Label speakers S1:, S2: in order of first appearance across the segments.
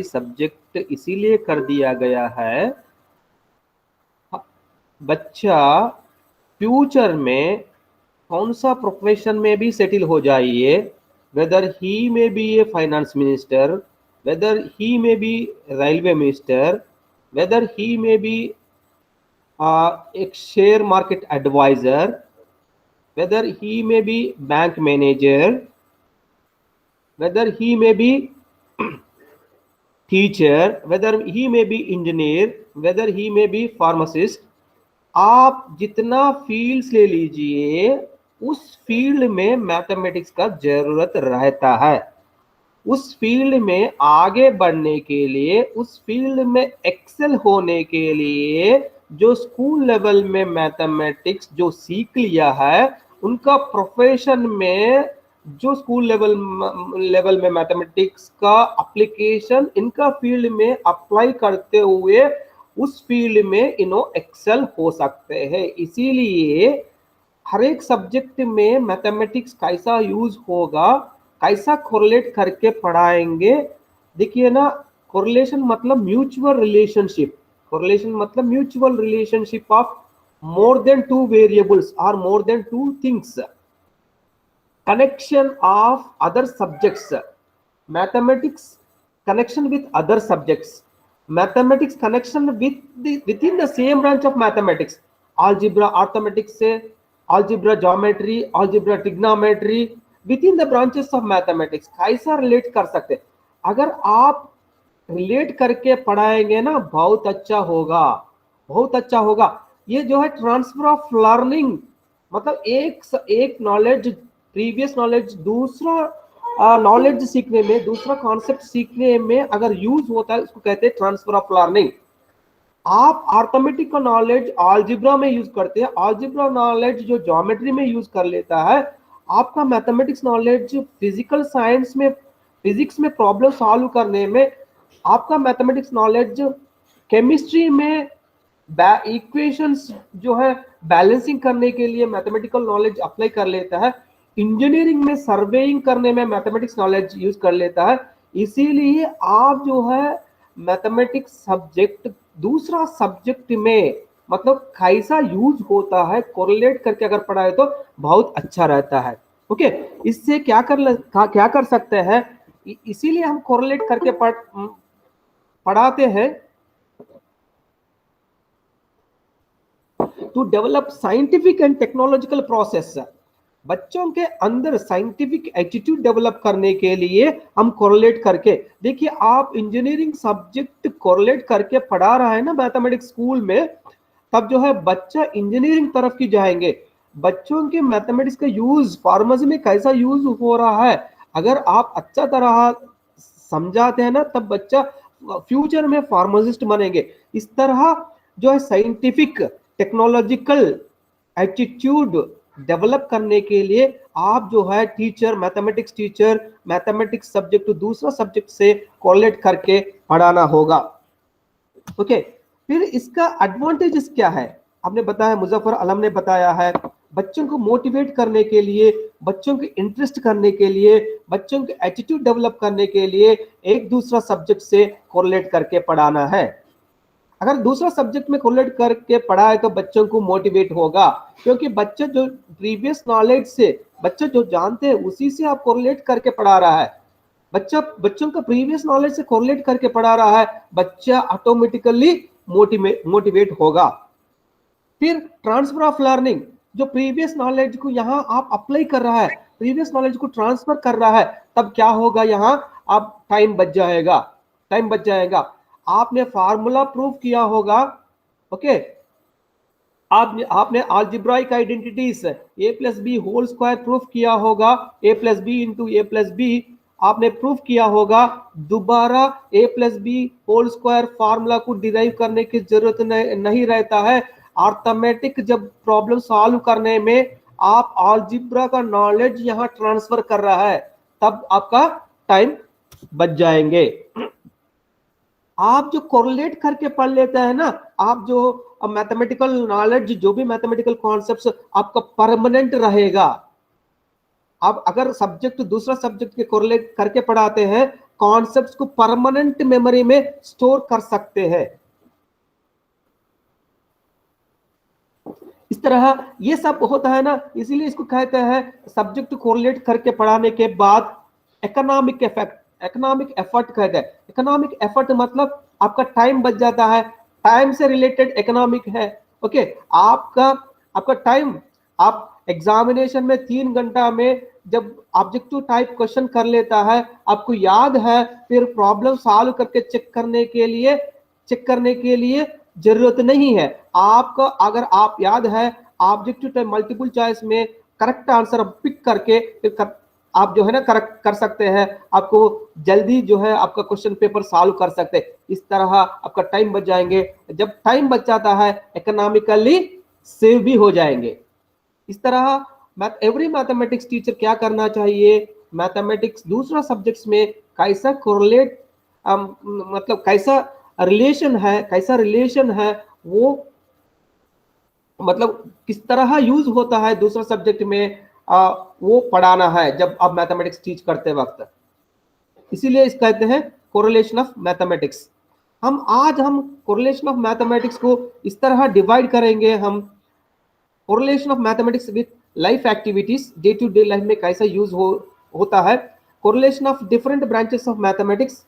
S1: Subject इसीलिए कर दिया गया है, बच्चा फ्यूचर में कौन सा प्रोफेशन में भी सेटल हो जाइए, whether he may be a finance minister, whether he may be railway minister, whether he may be एक share market advisor, whether he may be bank manager, whether he may be teacher, weather he may B engineer, weather he may B pharmacist, आप जितना fields ले लीजिए उस field में mathematics का जरूरत रहता है। उस फील्ड में आगे बढ़ने के लिए, उस फील्ड में एक्सेल होने के लिए जो स्कूल लेवल में मैथमेटिक्स जो सीख लिया है, उनका प्रोफेशन में जो स्कूल लेवल में मैथमेटिक्स का एप्लीकेशन इनका फील्ड में अप्लाई करते हुए उस फील्ड में इन्हों एक्सेल हो सकते हैं। इसीलिए हर एक सब्जेक्ट में मैथमेटिक्स कैसा यूज होगा, कैसा कोरिलेट करके पढ़ाएंगे। देखिए ना, कोरिलेशन मतलब म्यूचुअल रिलेशनशिप, कोरिलेशन मतलब mutual relationship of more than two variables or more than two things, connection of other subjects, mathematics connection with other subjects, mathematics connection with within the same branch of mathematics, algebra arithmetic से algebra geometry, algebra trigonometry, within the branches of mathematics कैसा relate कर सकते। अगर आप relate करके पढ़ाएंगे ना, बहुत अच्छा होगा, बहुत अच्छा होगा। ये जो है ट्रांसफर ऑफ लर्निंग, मतलब एक नॉलेज, प्रीवियस नॉलेज दूसरा नॉलेज सीखने में, दूसरा कॉन्सेप्ट सीखने में अगर यूज होता है, उसको कहते हैं ट्रांसफर ऑफ लर्निंग। आप अर्थमेटिक का नॉलेज अलजेब्रा में यूज करते हैं, अलजेब्रा नॉलेज जो ज्योमेट्री में यूज कर लेता है, आपका मैथमेटिक्स नॉलेज फिजिकल साइंस में, फिजिक्स में प्रॉब्लम सॉल्व करने में, आपका मैथमेटिक्स नॉलेज केमिस्ट्री में इक्वेशंस जो है बैलेंसिंग करने के लिए मैथमेटिकल नॉलेज अप्लाई कर लेता है, इंजीनियरिंग में सर्वेइंग करने में मैथमेटिक्स नॉलेज यूज कर लेता है। इसीलिए आप जो है मैथमेटिक्स सब्जेक्ट दूसरा सब्जेक्ट में मतलब कैसा यूज होता है कोरिलेट करके अगर पढ़ाए तो बहुत अच्छा रहता है। ओके, इससे क्या कर सकते हैं, इसीलिए हम कोरिलेट करके पढ़ाते हैं to develop scientific and technological process. बच्चों के अंदर साइंटिफिक एटीट्यूड डेवलप करने के लिए हम कोरिलेट करके, देखिए आप इंजीनियरिंग सब्जेक्ट कोरिलेट करके पढ़ा रहा है ना मैथमेटिक्स स्कूल में, तब जो है बच्चा इंजीनियरिंग तरफ की जाएंगे। बच्चों के मैथमेटिक्स का यूज फार्मेसी में कैसा यूज हो रहा है, अगर आप अच्छा तरह समझाते हैं ना, तब बच्चा फ्यूचर में फार्मासिस्ट बनेंगे। इस तरह जो है साइंटिफिक टेक्नोलॉजिकल एटीट्यूड डेवलप करने के लिए आप जो है टीचर, मैथमेटिक्स सब्जेक्ट दूसरा सब्जेक्ट से कोरिलेट करके पढ़ाना होगा। ओके, फिर इसका एडवांटेजेस क्या है, आपने बताया, मुजफ्फर आलम ने बताया है, बच्चों को मोटिवेट करने के लिए, बच्चों के इंटरेस्ट करने के लिए, बच्चों के एटीट्यूड डेवलप करने के लिए एक दूसरा सब्जेक्ट से कोरिलेट करके पढ़ाना है। अगर दूसरा सब्जेक्ट में कोरिलेट करके पढ़ाए तो बच्चों को मोटिवेट होगा, क्योंकि बच्चे जो प्रीवियस नॉलेज से, बच्चे जो जानते हैं उसी से आप कोरिलेट करके पढ़ा रहा है, बच्चों का प्रीवियस नॉलेज से कोरिलेट करके पढ़ा रहा है, बच्चा ऑटोमेटिकली मोटिवेट होगा। फिर ट्रांसफर ऑफ लर्निंग, जो प्रीवियस नॉलेज को यहाँ आप अप्लाई कर रहा है, प्रीवियस नॉलेज को ट्रांसफर कर रहा है, तब क्या होगा, यहाँ आप टाइम बच जाएगा। आपने फार्मूला प्रूव किया होगा, ओके, आपने algebraic identities a+b whole square proof किया होगा, a+b इंटू a+b आपने प्रूफ किया होगा। दोबारा a+b होल स्क्वायर फार्मूला को डिराइव करने की जरूरत नहीं रहता है। अर्थमेटिक जब प्रॉब्लम सॉल्व करने में आप अलजेब्रा का नॉलेज यहाँ ट्रांसफर कर रहा है, तब आपका टाइम बच जाएंगे। आप जो कोरिलेट करके पढ़ लेते हैं ना, आप जो मैथमेटिकल नॉलेज, जो भी मैथमेटिकल कॉन्सेप्ट्स आपका परमानेंट रहेगा। आप अगर सब्जेक्ट दूसरा सब्जेक्ट के कोरिलेट करके पढ़ाते हैं कॉन्सेप्ट्स को परमानेंट मेमोरी में स्टोर कर सकते हैं। इस तरह ये सब होता है ना, इसीलिए इसको कहते हैं सब्जेक्ट कोरिलेट करके पढ़ाने के बाद इकोनॉमिक एफर्ट कहते हैं। इकोनॉमिक एफर्ट मतलब आपका टाइम बच जाता है, टाइम से रिलेटेड इकोनॉमिक है। ओके, आपका टाइम, आप एग्जामिनेशन में 3 घंटा में जब ऑब्जेक्टिव टाइप क्वेश्चन कर लेता है, आपको याद है, फिर प्रॉब्लम सॉल्व करके चेक करने के लिए जरूरत नहीं है। आपका अगर आप याद है, ऑब्जेक्टिव टाइप मल्टीपल चॉइस में करेक्ट आंसर पिक करके फिर आप जो है ना करेक्ट कर सकते हैं, आपको जल्दी जो है आपका क्वेश्चन पेपर सॉल्व कर सकते हैं। इस तरह आपका टाइम बच जाएंगे। जब टाइम बच जाता है, इकोनॉमिकली सेव भी हो जाएंगे। इस तरह एवरी मैथमेटिक्स टीचर क्या करना चाहिए, मैथमेटिक्स दूसरा सब्जेक्ट्स में कैसा कोरिलेट मतलब कैसा रिलेशन है वो मतलब किस तरह यूज होता है दूसरा सब्जेक्ट में, वो पढ़ाना है जब आप मैथमेटिक्स टीच करते वक्त। इसीलिए इस कहते हैं कोरिलेशन ऑफ मैथमेटिक्स। हम कोरिलेशन ऑफ मैथमेटिक्स को इस तरह डिवाइड करेंगे। हम correlation of mathematics with life activities, day to day life में कैसा यूज होता है। Correlation of different branches of mathematics.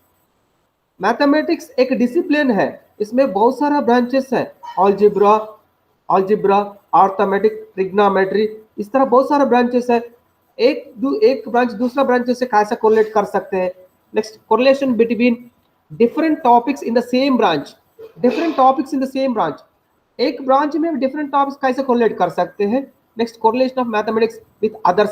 S1: Mathematics एक डिसिप्लिन है, इसमें बहुत सारा ब्रांचेस है, अलजेब्रा, अर्थमेटिक, ट्रिग्नोमेट्री, इस तरह बहुत सारे ब्रांचेस है। एक ब्रांच दूसरा ब्रांच से कैसा कोरिलेट कर सकते हैं। Next, correlation between different topics in the same branch. एक ब्रांच में डिफरेंट टॉपिक्स कैसे कोरिलेट कर सकते हैं। Next, correlation of mathematics with other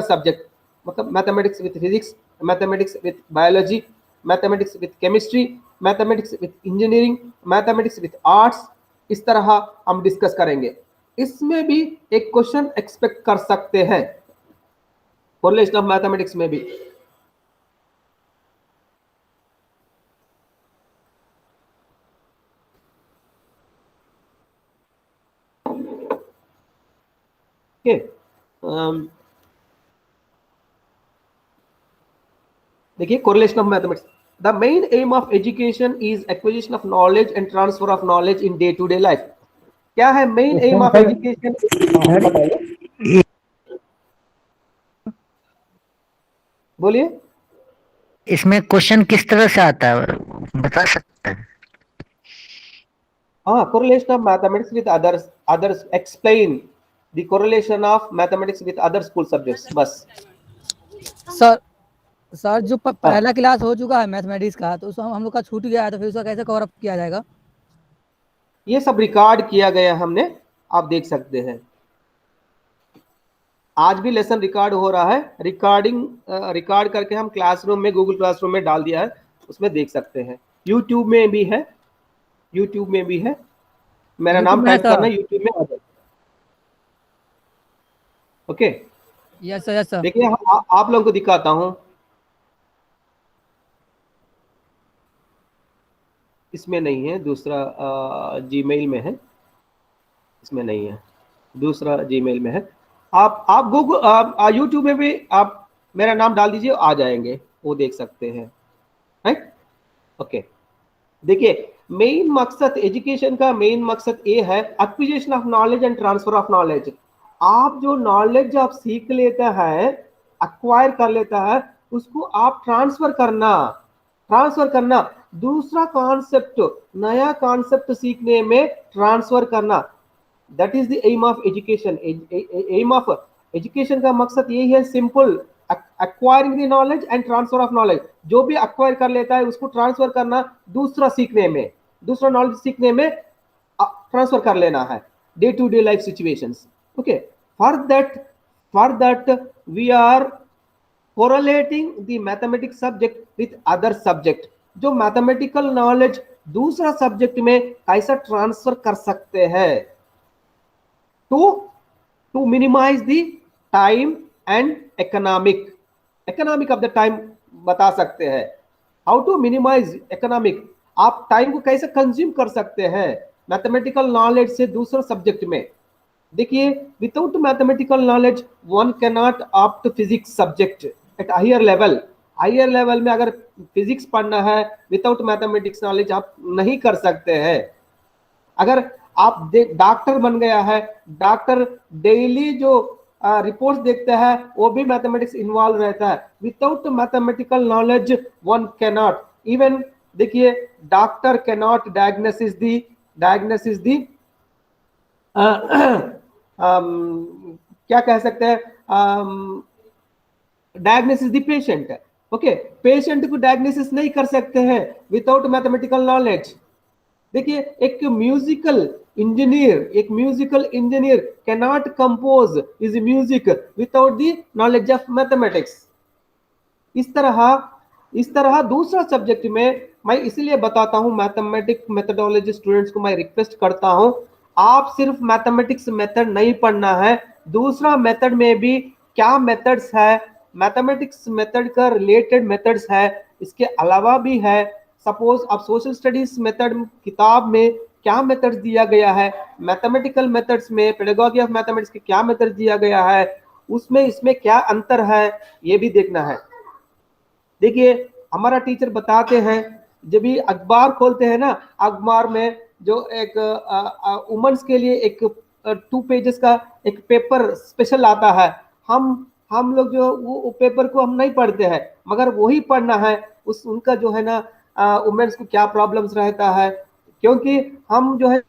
S1: subject. मतलब mathematics with physics, mathematics with biology, mathematics with chemistry, mathematics with engineering, mathematics with arts. इस तरह हम डिस्कस करेंगे। इसमें भी एक क्वेश्चन एक्सपेक्ट कर सकते हैं कोरिलेशन ऑफ मैथमेटिक्स में भी। ओके, देखिए correlation of mathematics. The main aim of education is acquisition of knowledge and transfer of knowledge in day to day life. क्या है मेन एम ऑफ एजुकेशन? बोलिए।
S2: इसमें क्वेश्चन किस तरह से आता है बता सकते हैं?
S1: हाँ, correlation of mathematics with others explain the correlation of mathematics with other school subjects, बस।
S3: सर जो पहला क्लास हो चुका है मैथमेटिक्स का, तो उसमें हम लोग का छूट गया है, तो फिर उसका कैसे कवर अप किया जाएगा?
S1: ये सब रिकॉर्ड किया गया हमने, आप देख सकते हैं। आज भी लेसन रिकॉर्ड हो रहा है। रिकॉर्ड करके हम क्लासरूम में, गूगल क्लासरूम में डाल दिया है, उसमें देख सकते हैं। यूट्यूब में भी है। मेरा नाम टाइप करना, यूट्यूब में आ जाए। Okay,
S3: yes sir.
S1: देखिए आप लोगों को दिखाता हूं। इसमें नहीं है, दूसरा जीमेल में है। इसमें नहीं है, दूसरा जीमेल में है। आप गूगल यूट्यूब में भी आप मेरा नाम डाल दीजिए, आ जाएंगे, वो देख सकते हैं। Right, okay. देखिए मेन मकसद एजुकेशन का, मेन मकसद ये है acquisition of knowledge and transfer of knowledge. आप जो नॉलेज आप सीख लेता है, एक्वायर कर लेता है, उसको आप ट्रांसफर करना, दूसरा कॉन्सेप्ट, नया कॉन्सेप्ट सीखने में ट्रांसफर करना। That is the aim of education. Aim of education का मकसद यही है, simple, acquiring the knowledge and transfer of knowledge. जो भी एक्वायर कर लेता है उसको ट्रांसफर करना, दूसरा नॉलेज सीखने में ट्रांसफर कर लेना है, day to day life situations. Okay, for that we are correlating the mathematics subject with other subject. जो मैथमेटिकल नॉलेज दूसरा सब्जेक्ट में कैसा ट्रांसफर कर सकते हैं, to minimize the time and economic of the time बता सकते हैं। हाउ टू मिनिमाइज इकोनॉमिक, आप टाइम को कैसे कंज्यूम कर सकते हैं मैथमेटिकल नॉलेज से दूसरे सब्जेक्ट में। देखिए, without mathematical knowledge one cannot opt physics subject at higher level. Higher level में अगर फिजिक्स पढ़ना है विदाउट मैथमेटिक्स नॉलेज आप नहीं कर सकते हैं। अगर आप डॉक्टर बन गया है, डॉक्टर डेली जो रिपोर्ट्स देखता है वो भी मैथमेटिक्स इन्वॉल्व रहता है। Without mathematical knowledge one cannot even, देखिए डॉक्टर कैनॉट डायग्नोसिस दी क्या कह सकते हैं, डायग्नोसिस दी पेशेंट। ओके, पेशेंट को डायग्नोसिस नहीं कर सकते हैं विदाउट मैथमेटिकल नॉलेज। देखिए एक musical engineer cannot compose is music without the knowledge of mathematics. इस तरह दूसरा सब्जेक्ट में मैं इसलिए बताता हूं, मैथमेटिक्स मेथोडोलॉजी स्टूडेंट्स को मैं रिक्वेस्ट करता हूं, आप सिर्फ मैथमेटिक्स मेथड नहीं पढ़ना है, दूसरा मेथड में भी क्या मेथड्स है, मैथमेटिक्स मेथड का रिलेटेड मेथड्स है, इसके अलावा भी है। सपोज आप सोशल स्टडीज मेथड किताब में क्या मेथड्स दिया गया है, मैथमेटिकल मेथड्स में पेडागॉजी ऑफ मैथमेटिक्स के क्या मेथड्स दिया गया है, उसमें इसमें क्या अंतर है, ये भी देखना है। देखिए हमारा टीचर बताते हैं, जब भी अखबार खोलते हैं ना, अखबार में जो एक वुमेन्स के लिए एक 2 पेजेस का एक पेपर स्पेशल आता है, हम लोग जो वो पेपर को हम नहीं पढ़ते हैं, मगर वही पढ़ना है। उनका जो है ना वुमेन्स को क्या प्रॉब्लम्स रहता है, क्योंकि हम जो है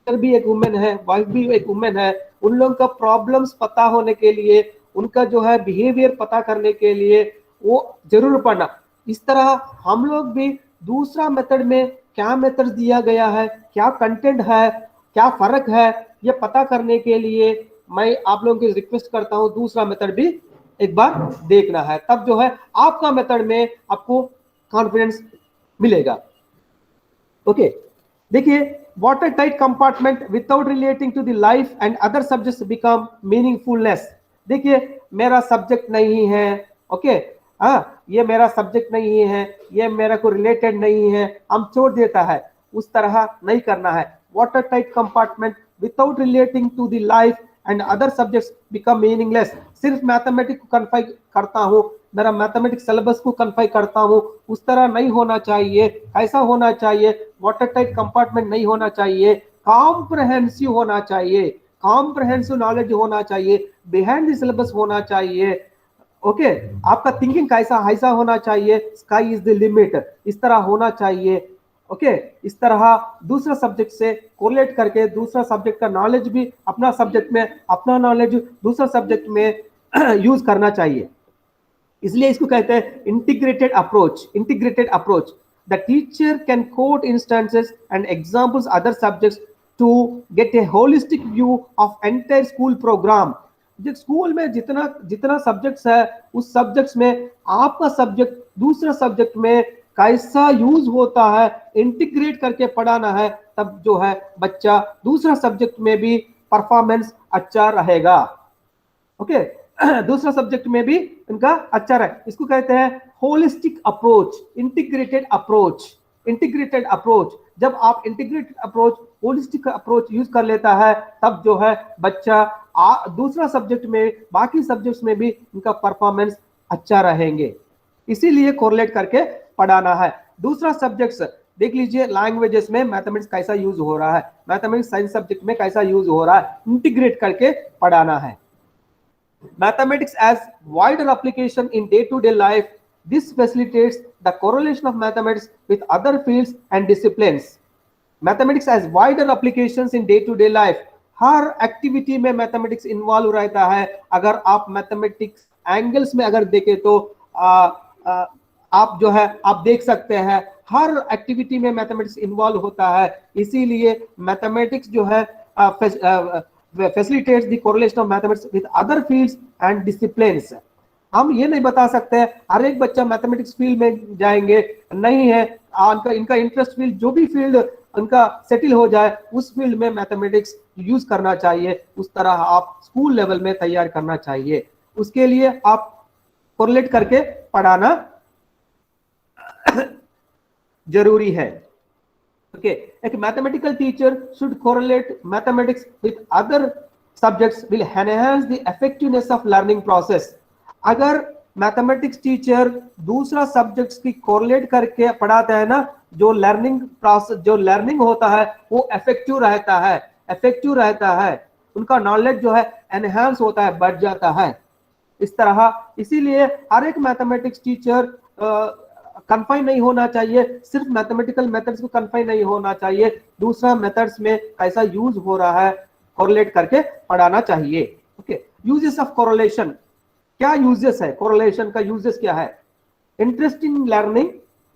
S1: भी एक वुमेन है, वाइफ भी एक वुमेन है, उन लोगों का प्रॉब्लम्स पता होने के लिए, उनका जो है बिहेवियर पता करने के लिए वो जरूर पढ़ना। इस तरह हम लोग भी दूसरा मेथड में क्या मेथड दिया गया है, क्या कंटेंट है, क्या फर्क है, ये पता करने के लिए मैं आप लोगों की रिक्वेस्ट करता हूं दूसरा मेथड भी एक बार देखना है, तब जो है आपका मेथड में आपको कॉन्फिडेंस मिलेगा। ओके, देखिए water tight compartment without relating to the life and other subjects become meaningfulness. देखिए मेरा सब्जेक्ट नहीं है, ओके, ये मेरा सब्जेक्ट नहीं है, ये मेरा को रिलेटेड नहीं है, हम छोड़ देता है, उस तरह नहीं करना है। Water tight compartment without relating to the life and other subjects become meaningless. सिर्फ मैथमेटिक्स को कन्फाइन करता हूं, मेरा मैथमेटिक्स सिलेबस को कन्फाइन करता हूं, उस तरह नहीं होना चाहिए। ऐसा होना चाहिए, वाटर टाइट कंपार्टमेंट नहीं होना चाहिए, कॉम्प्रहेंसिव होना चाहिए, कॉम्प्रहेंसिव नॉलेज होना चाहिए, बिहाइंड द सिलेबस होना चाहिए। ओके, आपका थिंकिंग कैसा ऐसा होना चाहिए, स्काई इज द लिमिट, इस तरह होना चाहिए। ओके, इस तरह दूसरा सब्जेक्ट से कोरिलेट करके दूसरा सब्जेक्ट का नॉलेज भी अपना सब्जेक्ट में, अपना नॉलेज दूसरा सब्जेक्ट में यूज करना चाहिए। इसलिए इसको कहते हैं integrated approach. The teacher can quote instances and examples other subjects to get a holistic view of entire school program. School में जितना सब्जेक्ट्स है, उस सब्जेक्ट्स में आपका सब्जेक्ट दूसरा सब्जेक्ट में कैसा यूज होता है, इंटीग्रेट करके पढ़ाना है, तब जो है बच्चा दूसरा सब्जेक्ट में भी परफॉर्मेंस अच्छा रहेगा। ओके, दूसरा सब्जेक्ट में भी इनका अच्छा रहे, इसको कहते हैं होलिस्टिक अप्रोच, इंटीग्रेटेड अप्रोच। जब आप integrated approach, holistic approach use कर लेता है, तब जो है बच्चा दूसरा सब्जेक्ट में, बाकी सब्जेक्ट्स में भी इनका परफॉर्मेंस अच्छा रहेंगे। इसीलिए कोरिलेट करके पढ़ाना है। दूसरा सब्जेक्ट्स देख लीजिए, लैंग्वेजेस में मैथमेटिक्स कैसा यूज हो रहा है, मैथमेटिक्स साइंस सब्जेक्ट में कैसा यूज हो रहा है, इंटीग्रेट करके पढ़ाना है। Mathematics as wider application in day-to-day life. This facilitates the correlation of mathematics with other fields and disciplines. Mathematics as wider applications in day-to-day life. Her activity में mathematics involve रहता है। अगर आप मैथमेटिक्स एंगल्स में अगर देखें तो आप जो है आप देख सकते हैं हर एक्टिविटी में मैथमेटिक्स इन्वॉल्व होता है। इसीलिए मैथमेटिक्स जो है facilitates the correlation of mathematics with other fields and disciplines. हम ये नहीं बता सकते हर एक बच्चा मैथमेटिक्स फील्ड में जाएंगे, नहीं है, इनका इंटरेस्ट फील्ड जो भी फील्ड उनका सेटल हो जाए उस फील्ड में मैथमेटिक्स यूज करना चाहिए। उस तरह आप स्कूल लेवल में तैयार करना चाहिए, उसके लिए आप कोरिलेट करके पढ़ाना जरूरी है। Okay, a mathematical teacher should correlate mathematics with other subjects will enhance the effectiveness of learning process. अगर मैथमेटिक्स टीचर दूसरा सब्जेक्ट्स की कोरिलेट करके पढ़ाते हैं ना, जो लर्निंग प्रोसेस, जो लर्निंग होता है वो इफेक्टिव रहता है, उनका नॉलेज जो है एनहांस होता है, बढ़ जाता है इस तरह। इसीलिए हर एक मैथमेटिक्स टीचर कन्फाइन नहीं होना चाहिए, सिर्फ मैथमेटिकल मेथड्स को कन्फाइन नहीं होना चाहिए, दूसरा मेथड्स में कैसा यूज हो रहा है कोरिलेट करके पढ़ाना चाहिए। ओके, यूजेस ऑफ कोरिलेशन, क्या यूजेस है कोरिलेशन का, यूजेस क्या है? इंटरेस्टिंग लर्निंग,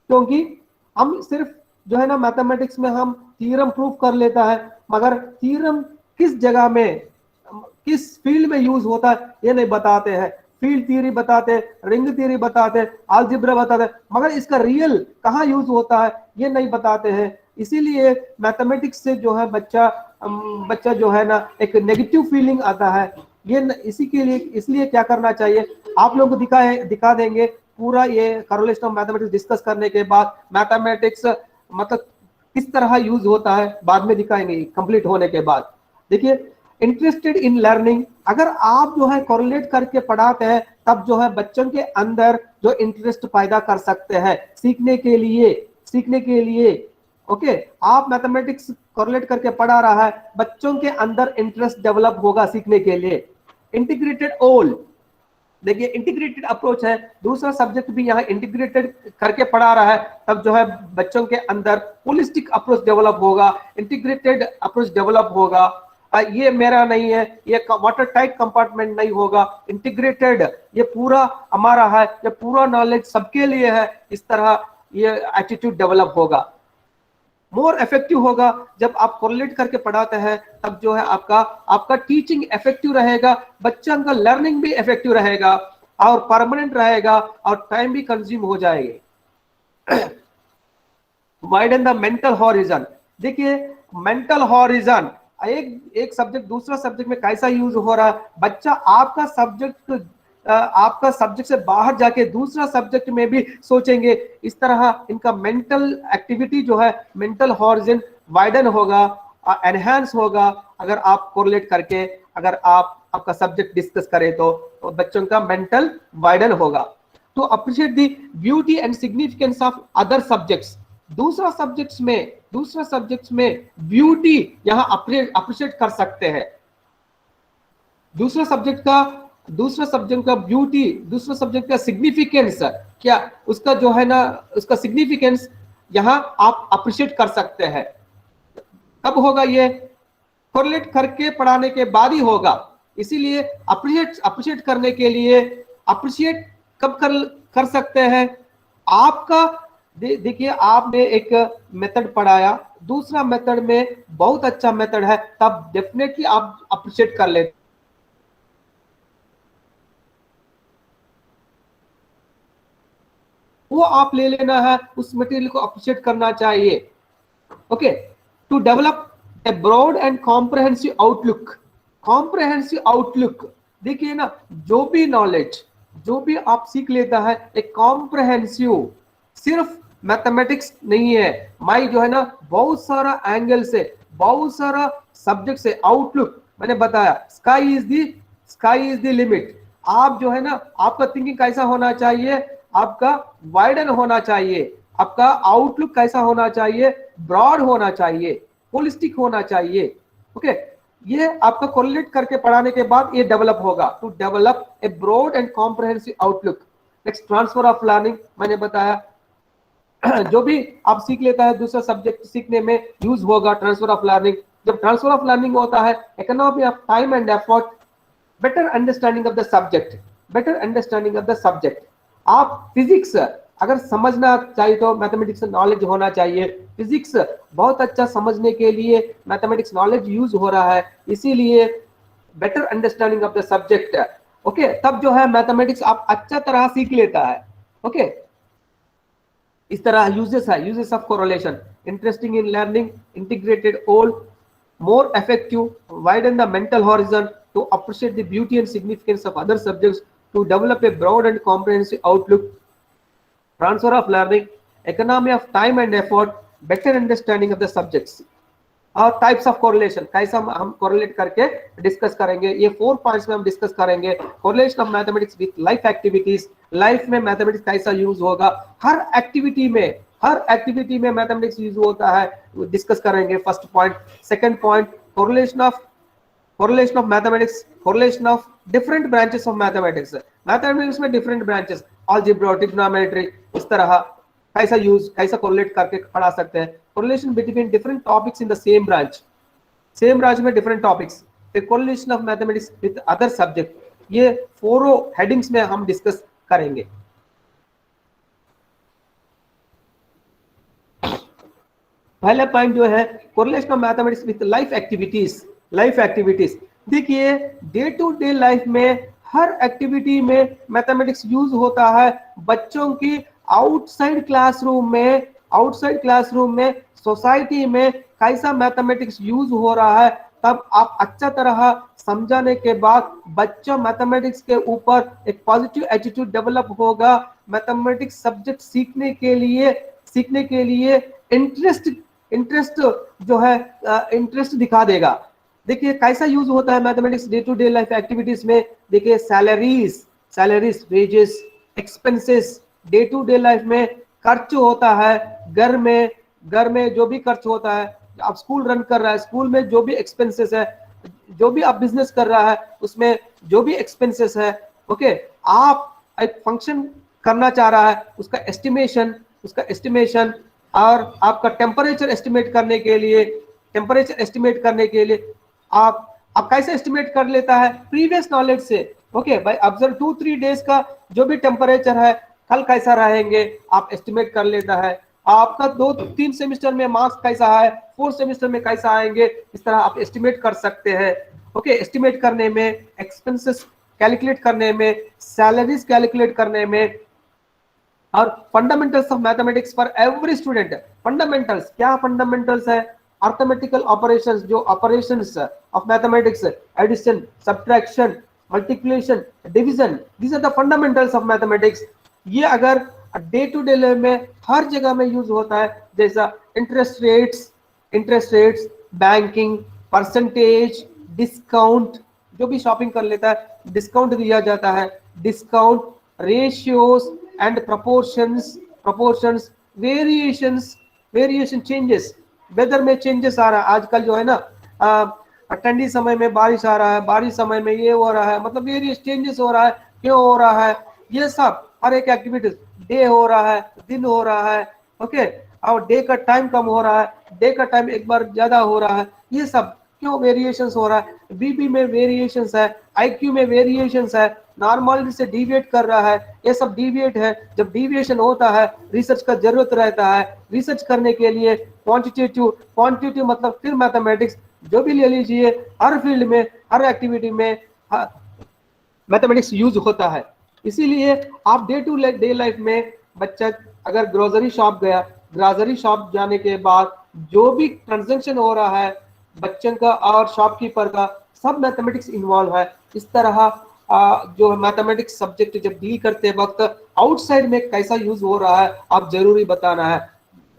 S1: क्योंकि हम सिर्फ जो है ना मैथमेटिक्स में हम थ्योरम प्रूव कर लेता है, मगर थ्योरम किस जगह में, किस फील्ड में यूज होता है ये नहीं बताते हैं। फील्ड थ्योरी बताते, रिंग थ्योरी बताते, अलजेब्रा बताते, मगर इसका रियल कहाँ यूज होता है ये नहीं बताते हैं। इसीलिए मैथमेटिक्स से जो है बच्चा जो है ना एक नेगेटिव फीलिंग आता है। ये इसी के लिए, इसलिए क्या करना चाहिए, आप लोग को दिखा देंगे पूरा ये कोरिलेशन ऑफ मैथमेटिक्स डिस्कस करने के बाद मैथमेटिक्स मतलब किस तरह यूज होता है बाद में दिखाएंगे कंप्लीट होने के बाद। देखिए, इंटरेस्टेड इन लर्निंग, अगर आप जो है कोरिलेट करके पढ़ाते हैं तब जो है बच्चों के अंदर जो इंटरेस्ट पैदा कर सकते हैं सीखने के लिए। ओके, आप मैथमेटिक्स कोरिलेट करके पढ़ा रहा है, बच्चों के अंदर इंटरेस्ट डेवलप होगा सीखने के लिए। इंटीग्रेटेड ऑल, देखिए इंटीग्रेटेड अप्रोच है, दूसरा सब्जेक्ट भी यहाँ इंटीग्रेटेड करके पढ़ा रहा है, तब जो है बच्चों के अंदर होलिस्टिक अप्रोच डेवलप होगा, इंटीग्रेटेड अप्रोच डेवलप होगा। ये मेरा नहीं है, ये वाटर टाइट कंपार्टमेंट नहीं होगा, इंटीग्रेटेड, ये पूरा हमारा है, ये पूरा नॉलेज सबके लिए है, इस तरह ये एटीट्यूड डेवलप होगा। मोर इफेक्टिव होगा, जब आप कोरिलेट करके पढ़ाते हैं तब जो है आपका टीचिंग इफेक्टिव रहेगा, बच्चों का लर्निंग भी इफेक्टिव रहेगा और परमानेंट रहेगा और टाइम भी कंज्यूम हो जाएगी। वाइडन द मेंटल हॉरिजन, देखिए मेंटल हॉरिजन, एक सब्जेक्ट दूसरा सब्जेक्ट में कैसा यूज हो रहा है, बच्चा आपका सब्जेक्ट से बाहर जाके दूसरा सब्जेक्ट में भी सोचेंगे, इस तरह इनका मेंटल एक्टिविटी जो है, मेंटल हॉरिजन वाइडन होगा, एनहांस होगा अगर आप कोरिलेट करके, अगर आपका सब्जेक्ट डिस्कस करें तो बच्चों का मेंटल वाइडन होगा। To appreciate the beauty and significance of other subjects, दूसरा सब्जेक्ट्स में ब्यूटी यहाँ अप्रिशिएट कर सकते हैं, दूसरा सब्जेक्ट का ब्यूटी, दूसरा सब्जेक्ट का सिग्निफिकेंस, क्या उसका जो है ना उसका सिग्निफिकेंस यहाँ आप अप्रिशिएट कर सकते हैं। कब होगा ये? कोरिलेट करके पढ़ाने के बाद ही होगा। इसीलिए अप्रिशिएट करने के लिए, अप्रिशिएट कब कर सकते हैं? आपका देखिए, आपने एक मेथड पढ़ाया, दूसरा मेथड में बहुत अच्छा मेथड है, तब डेफिनेटली आप अप्रिशिएट कर लेते, वो आप ले लेना है, उस मटेरियल को अप्रिशिएट करना चाहिए। Okay, to develop a broad and comprehensive outlook, देखिए ना, जो भी नॉलेज जो भी आप सीख लेता है एक कॉम्प्रहेंसिव, सिर्फ मैथमेटिक्स नहीं है, माई जो है ना बहुत सारा एंगल से, बहुत सारा सब्जेक्ट से आउटलुक, मैंने बताया स्काई इज द लिमिट। आप जो है ना, आपका थिंकिंग कैसा होना चाहिए, आपका वाइडन होना चाहिए, आपका आउटलुक कैसा होना चाहिए, ब्रॉड होना चाहिए, होलिस्टिक होना चाहिए। ओके, ये आपका कोरिलेट करके पढ़ाने के बाद ये डेवलप होगा, to develop a broad and comprehensive outlook. Next, transfer of learning, मैंने बताया जो भी आप सीख लेता है दूसरा सब्जेक्ट सीखने में यूज होगा ट्रांसफर ऑफ लर्निंग। जब ट्रांसफर ऑफ लर्निंग होता है, economy of time and effort, better understanding of the subject. आप फिजिक्स अगर समझना चाहिए तो मैथमेटिक्स नॉलेज होना चाहिए, फिजिक्स बहुत अच्छा समझने के लिए मैथमेटिक्स नॉलेज यूज हो रहा है, इसीलिए better understanding of the subject. Okay, तब जो है मैथमेटिक्स आप अच्छा तरह सीख लेता है। ओके, इस तरह uses of correlation, interesting in learning, integrated all, more effective, widen the mental horizon, to appreciate the beauty and significance of other subjects, to develop a broad and comprehensive outlook, transfer of learning, economy of time and effort, better understanding of the subjects। और types of correlation, कैसा हम correlate करके discuss करेंगे। ये 4 points में हम discuss करेंगे। Correlation of mathematics with life activities, life में मैथमेटिक्स कैसा यूज होगा, हर एक्टिविटी में मैथमेटिक्स यूज होता है, डिस्कस करेंगे। First point. Second point, correlation of mathematics, correlation of different branches of mathematics. Mathematics में डिफरेंट ब्रांचेस, अलजेब्रा, ट्रिग्नोमेट्री, इस तरह कैसा कोरिलेट करके पढ़ा सकते हैं। Correlation between different topics in the same branch में डिफरेंट टॉपिक्स, फिर correlation of mathematics with other subject, ये 4 हेडिंग्स में हम डिस्कस करेंगे। पहला पॉइंट जो है correlation of mathematics with life activities. देखिए डे टू डे लाइफ में हर एक्टिविटी में मैथमेटिक्स यूज होता है। बच्चों की आउटसाइड क्लासरूम में सोसाइटी में कैसा मैथमेटिक्स यूज हो रहा है, तब आप अच्छा तरह समझाने के बाद बच्चों मैथमेटिक्स के ऊपर एक पॉजिटिव एटीट्यूड डेवलप होगा। मैथमेटिक्स सब्जेक्ट सीखने के लिए इंटरेस्ट जो है इंटरेस्ट दिखा देगा। देखिए कैसा यूज होता है mathematics day to day life activities में। देखिए salaries, wages, expenses, day to day life में खर्च होता है। घर में जो भी खर्च होता है, आप स्कूल रन कर रहा है, स्कूल में जो भी एक्सपेंसेस है, जो भी आप बिजनेस कर रहा है उसमें जो भी एक्सपेंसेस है, ओके, आप एक फंक्शन करना चाह रहा है, उसका एस्टिमेशन और आपका टेम्परेचर एस्टिमेट करने के लिए आप कैसे एस्टिमेट कर लेता है, प्रीवियस नॉलेज से। ओके भाई, ऑब्जर्व 2-3 डेज का जो भी टेम्परेचर है, कल कैसा रहेंगे, आप एस्टिमेट कर लेता है। आपका 2-3 सेमेस्टर में मार्क्स कैसा है, 4 सेमेस्टर में कैसा आएंगे, इस तरह आप एस्टिमेट कर सकते हैं। ओके, एस्टिमेट करने में, एक्सपेंसेस कैलकुलेट करने में, सैलरीज कैलकुलेट करने में, और fundamentals of mathematics for every student. Fundamentals क्या फंडामेंटल्स है? अर्थमेटिकल ऑपरेशंस, जो operations of mathematics, addition, subtraction, multiplication, division, these are the fundamentals of mathematics. ये अगर डे टू डे लाइफ में हर जगह में यूज होता है, जैसा interest rates, banking, percentage, discount, जो भी शॉपिंग कर लेता है डिस्काउंट दिया जाता है, discount, ratios and proportions, variation, changes, weather में चेंजेस आ रहा है आजकल जो है ना, ठंडी समय में बारिश आ रहा है, बारिश समय में ये हो रहा है, मतलब वेरियस चेंजेस हो रहा है, क्यों हो रहा है, ये सब हर एक एक्टिविटीज, डे हो रहा है, दिन हो रहा है, ओके, और डे का टाइम कम हो रहा है, डे का टाइम एक बार ज्यादा हो रहा है, ये सब क्यों वेरिएशंस हो रहा है। बीबी में वेरिएशंस है, आईक्यू में वेरिएशंस है, नॉर्मलिटी से डिविएट कर रहा है, ये सब डिविएट है। जब डिविएशन होता है रिसर्च का जरूरत रहता है। रिसर्च करने के लिए क्वांटिटेटिव मतलब फिर मैथमेटिक्स जो भी ले लीजिए, हर फील्ड में, हर एक्टिविटी में मैथमेटिक्स यूज होता है। इसीलिए आप डे टू डे लाइफ में बच्चा अगर ग्रोसरी शॉप गया, ग्रोसरी शॉप जाने के बाद जो भी ट्रांजैक्शन हो रहा है बच्चन का और शॉपकीपर का, सब मैथमेटिक्स इन्वॉल्व है। इस तरह जो मैथमेटिक्स सब्जेक्ट जब डील करते वक्त आउटसाइड में कैसा यूज हो रहा है आप जरूरी बताना है,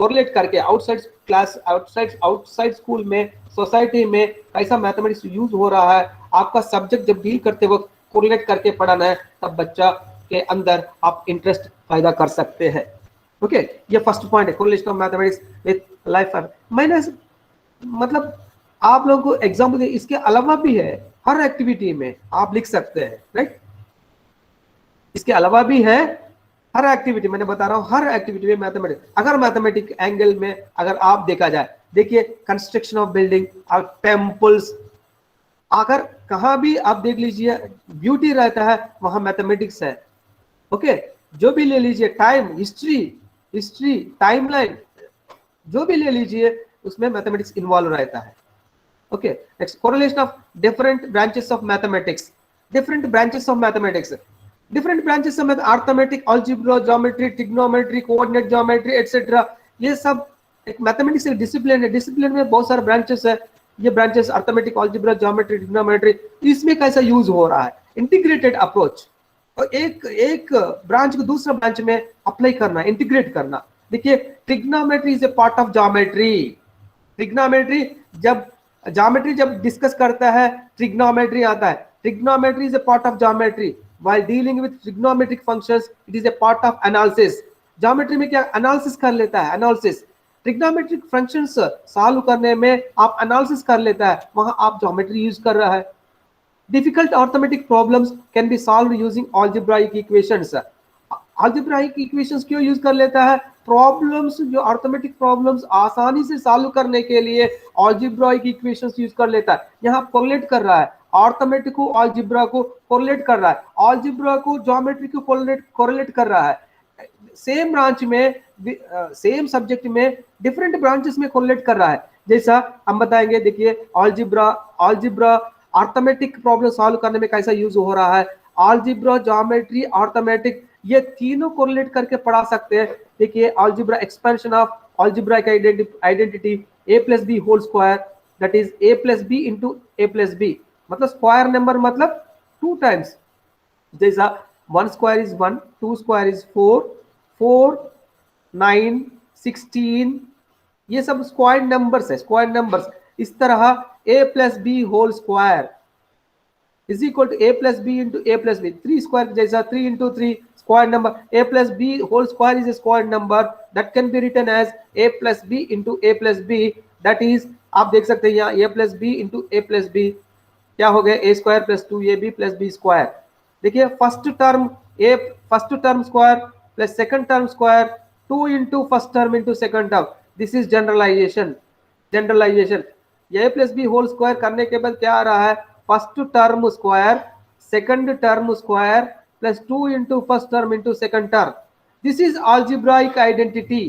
S1: कोरिलेट करके आउटसाइड क्लास, आउटसाइड स्कूल में, सोसाइटी में कैसा मैथमेटिक्स यूज हो रहा है, आपका सब्जेक्ट जब डील करते वक्त कोरिलेट करके पढ़ाना है, तब बच्चा के अंदर आप इंटरेस्ट पैदा कर सकते हैं। ओके, ये फर्स्ट पॉइंट है, correlation of mathematics with life. मैंने मतलब आप लोगों को एग्जाम्पल, इसके अलावा भी है, हर एक्टिविटी में आप लिख सकते हैं, राइट। इसके अलावा भी है हर एक्टिविटी, मैंने बता रहा हूं हर एक्टिविटी में मैथमेटिक्स। अगर मैथमेटिक एंगल में अगर आप देखा जाए, देखिए कंस्ट्रक्शन ऑफ बिल्डिंग और टेम्पल्स, अगर कहाँ भी आप देख लीजिए ब्यूटी रहता है वहां मैथमेटिक्स है। ओके, जो भी ले लीजिए, टाइम, हिस्ट्री, टाइमलाइन, जो भी ले लीजिए उसमें मैथमेटिक्स इन्वॉल्व रहता है। Okay, next, correlation of different branches of mathematics, different branches of mathematics, arithmetic, algebra, geometry, trigonometry, coordinate geometry etcetera, ये सब एक मैथमेटिक्स एक डिसिप्लिन है। डिसिप्लिन में बहुत सारे ब्रांचेस है। ये branches arithmetic, algebra, geometry, trigonometry, इसमें कैसा यूज हो रहा है, इंटीग्रेटेड अप्रोच, और एक ब्रांच को दूसरा ब्रांच में अप्लाई करना, इंटीग्रेट करना। देखिए trigonometry is a part of geometry, trigonometry जब ज्योमेट्री जब डिस्कस करता है ट्रिग्नोमेट्री आता है, trigonometry is a part of geometry, while dealing with trigonometric functions it is a part of analysis। Geometry में क्या एनालिसिस कर लेता है, एनालिसिस ट्रिग्नोमेट्रिक फंक्शंस सॉल्व करने में आप एनालिसिस कर लेता है, वहां आप ज्योमेट्री यूज कर रहा है। Difficult arithmetic problems can be solved using algebraic equations. Algebraic equations क्यों यूज कर लेता है, प्रॉब्लम्स जो अर्थमेटिक प्रॉब्लम्स आसानी से सॉल्व करने के लिए अलजेब्राइक इक्वेशंस यूज कर लेता है। यहाँ कोरिलेट कर रहा है, अर्थमेटिक को अलजेब्रा को कोरिलेट कर रहा है, अलजेब्रा को ज्योमेट्री को कोरिलेट कर रहा है। सेम ब्रांच में सेम सब्जेक्ट में डिफरेंट ब्रांचेस में कोरिलेट कर रहा है। जैसा हम बताएंगे, देखिए अलजेब्रा अर्थमेटिक प्रॉब्लम सॉल्व करने में कैसा यूज हो रहा है, अलजेब्रा ज्योमेट्री अर्थमेटिक ये तीनों कोरिलेट करके पढ़ा सकते हैं। देखिए algebra expansion of algebraic identity a plus B whole square, that is a plus B into a plus B, मतलब स्क्वायर नंबर मतलब 2 टाइम्स। जैसा 1 स्क्वायर इज 1, 2 स्क्वायर इज 4, 4 9 16, ये सब स्क्वायर नंबर्स है, स्क्वायर नंबर्स। इस तरह a plus B whole square is equal to a plus B into a plus B, 3 square जैसा 3 into 3 square number, a plus b whole square is a square number that can be written as a plus b into a plus b, that is आप देख सकते हैं यहाँ a plus b into a plus b क्या हो गया, a square plus 2ab plus b square। देखिए first term square plus second term square, 2 into first term into second term, this is generalization. ये a plus b whole square करने के बाद क्या आ रहा है, first term square second term square plus 2 into first term into second term. This is algebraic identity,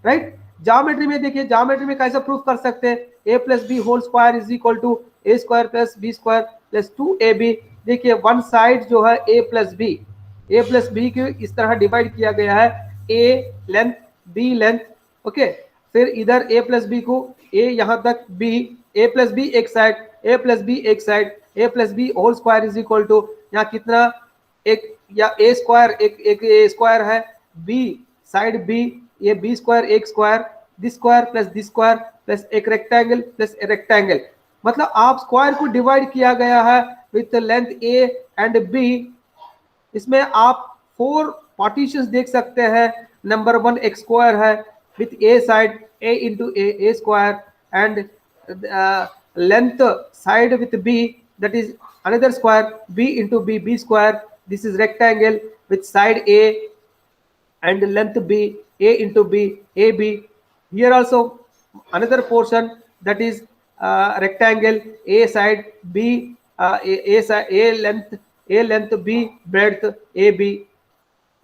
S1: right? Geometry में देखिए, ज्योमेट्री में कैसे प्रूफ कर सकते हैं, a plus b whole square is equal to a square plus b square plus 2ab। देखिए one side जो है a plus b को इस तरह डिवाइड किया गया है, a length b length, okay. फिर इधर a plus b को a यहाँ तक b, a plus b एक साइड, a plus b एक side, a plus B whole square is equal to यहाँ कितना, एक या a स्क्वायर एक a स्क्वायर है, b साइड b, ये b स्क्वायर एक स्क्वायर, दिस स्क्वायर प्लस एक रेक्टेंगल प्लस ए रेक्टेंगल, मतलब आप स्क्वायर को डिवाइड किया गया है with length a and b। इसमें आप 4 पार्टीशंस देख सकते हैं। नंबर 1 एक स्क्वायर है with a side a into a square and length side with b, that is another square b into b square, this is rectangle with side a and length b, a into b, ab। Here also another portion, that is rectangle, a side b, a side a length b, breadth ab।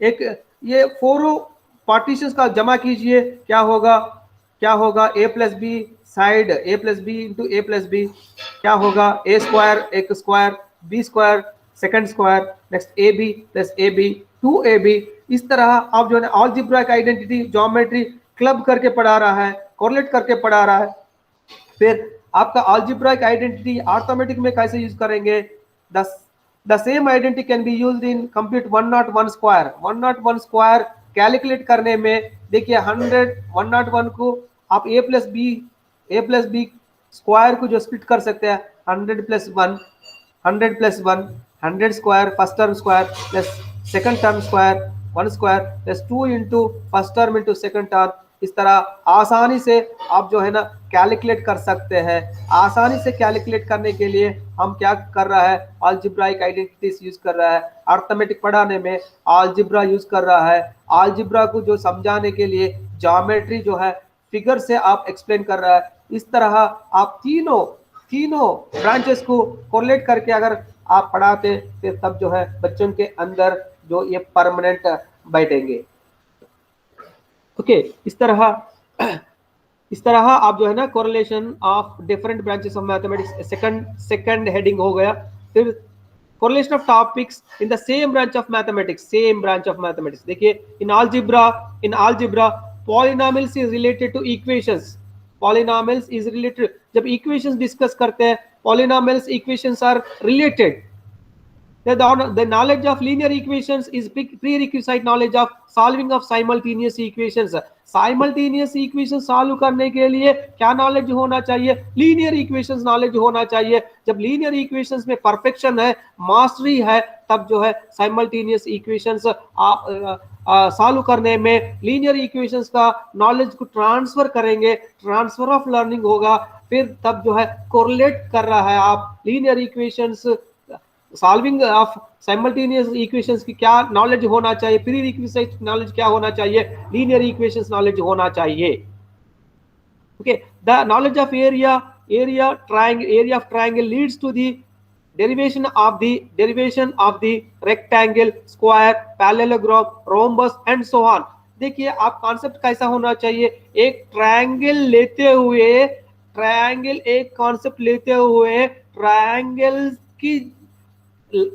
S1: एक ये 4 partitions का जमा कीजिए, क्या होगा a plus B side a plus B into a plus B, क्या होगा, a square एक square, b square second square, next ab plus ab 2ab। इस तरह आप जो है अलजेब्राइक आइडेंटिटी ज्योमेट्री क्लब करके पढ़ा रहा है, कोरिलेट करके पढ़ा रहा है। फिर आपका अलजेब्राइक आइडेंटिटी अर्थमेटिक में कैसे यूज करेंगे, the same identity can be used in complete 101 square. 101 square calculate करने में देखिए 101 को आप a प्लस बी स्क्वायर को जो स्प्लिट कर सकते हैं, 100 plus 1 100 square first term square plus second term square 1 square plus 2 into first term into second term. इस तरह आसानी से आप जो है ना कैलकुलेट कर सकते हैं। आसानी से कैलकुलेट करने के लिए हम क्या कर रहा है, अलजेब्राइक आइडेंटिटीज यूज कर रहा है। अर्थमेटिक पढ़ाने में अलजेब्रा यूज कर रहा है। अलजेब्रा को जो समझाने के लिए ज्योमेट्री जो है फिगर से आप एक्सप्लेन कर रहा है। इस तरह आप तीनों ब्रांचेस को कोरिलेट करके अगर आप पढ़ाते फिर तब जो है बच्चों के अंदर जो ये परमानेंट बैठेंगे। ओके, इस तरह आप जो है ना correlation of different branches of mathematics second heading हो गया। फिर correlation of topics in the same branch of mathematics. देखिए in algebra polynomials is related to equations. Polynomials is related, जब इक्वेशंस डिस्कस करते हैं polynomials equations are related. The knowledge of linear equations is prerequisite knowledge of solving of simultaneous equations. Simultaneous equations solve करने के लिए क्या knowledge होना चाहिए? Linear equations knowledge होना चाहिए. जब linear equations में perfection है, mastery है, तब जो है simultaneous equations सॉल्व करने में लीनियर इक्वेशंस का नॉलेज को ट्रांसफर करेंगे, ट्रांसफर ऑफ लर्निंग होगा, फिर तब जो है कोरिलेट कर रहा है आप linear equations solving of simultaneous equations की क्या नॉलेज होना चाहिए, प्री रिक्विजिट नॉलेज क्या होना चाहिए, लीनियर इक्वेशंस नॉलेज होना चाहिए. Okay, the knowledge of area of triangle leads to the derivation of the rectangle, square, parallelogram, rhombus and so on. देखिए आप कॉन्सेप्ट कैसा होना चाहिए, एक ट्रायंगल लेते हुए, एक कॉन्सेप्ट लेते हुए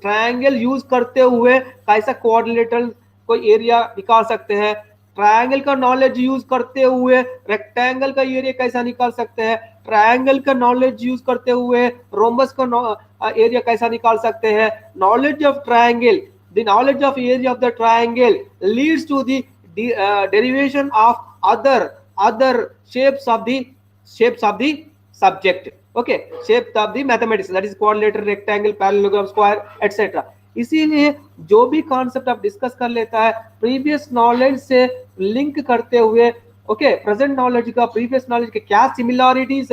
S1: ट्रायंगल यूज करते हुए कैसा कोऑर्डिनेटर कोई एरिया निकाल सकते हैं, ट्रायंगल का नॉलेज यूज करते हुए रेक्टेंगल का एरिया कैसा निकाल सकते हैं, ट्रायंगल का नॉलेज यूज करते हुए रोम्बस का एरिया कैसा निकाल सकते हैं. Knowledge of triangle, the knowledge of area of the triangle leads to the derivation of other shapes of the subject. Okay, shapes of the mathematics, that is quadrilateral, rectangle, parallelogram, square, etc. इसीलिए जो भी concept आप discuss कर लेता है previous knowledge से link करते हुए, ओके, प्रेजेंट नॉलेज का प्रीवियस नॉलेज के क्या सिमिलरिटीज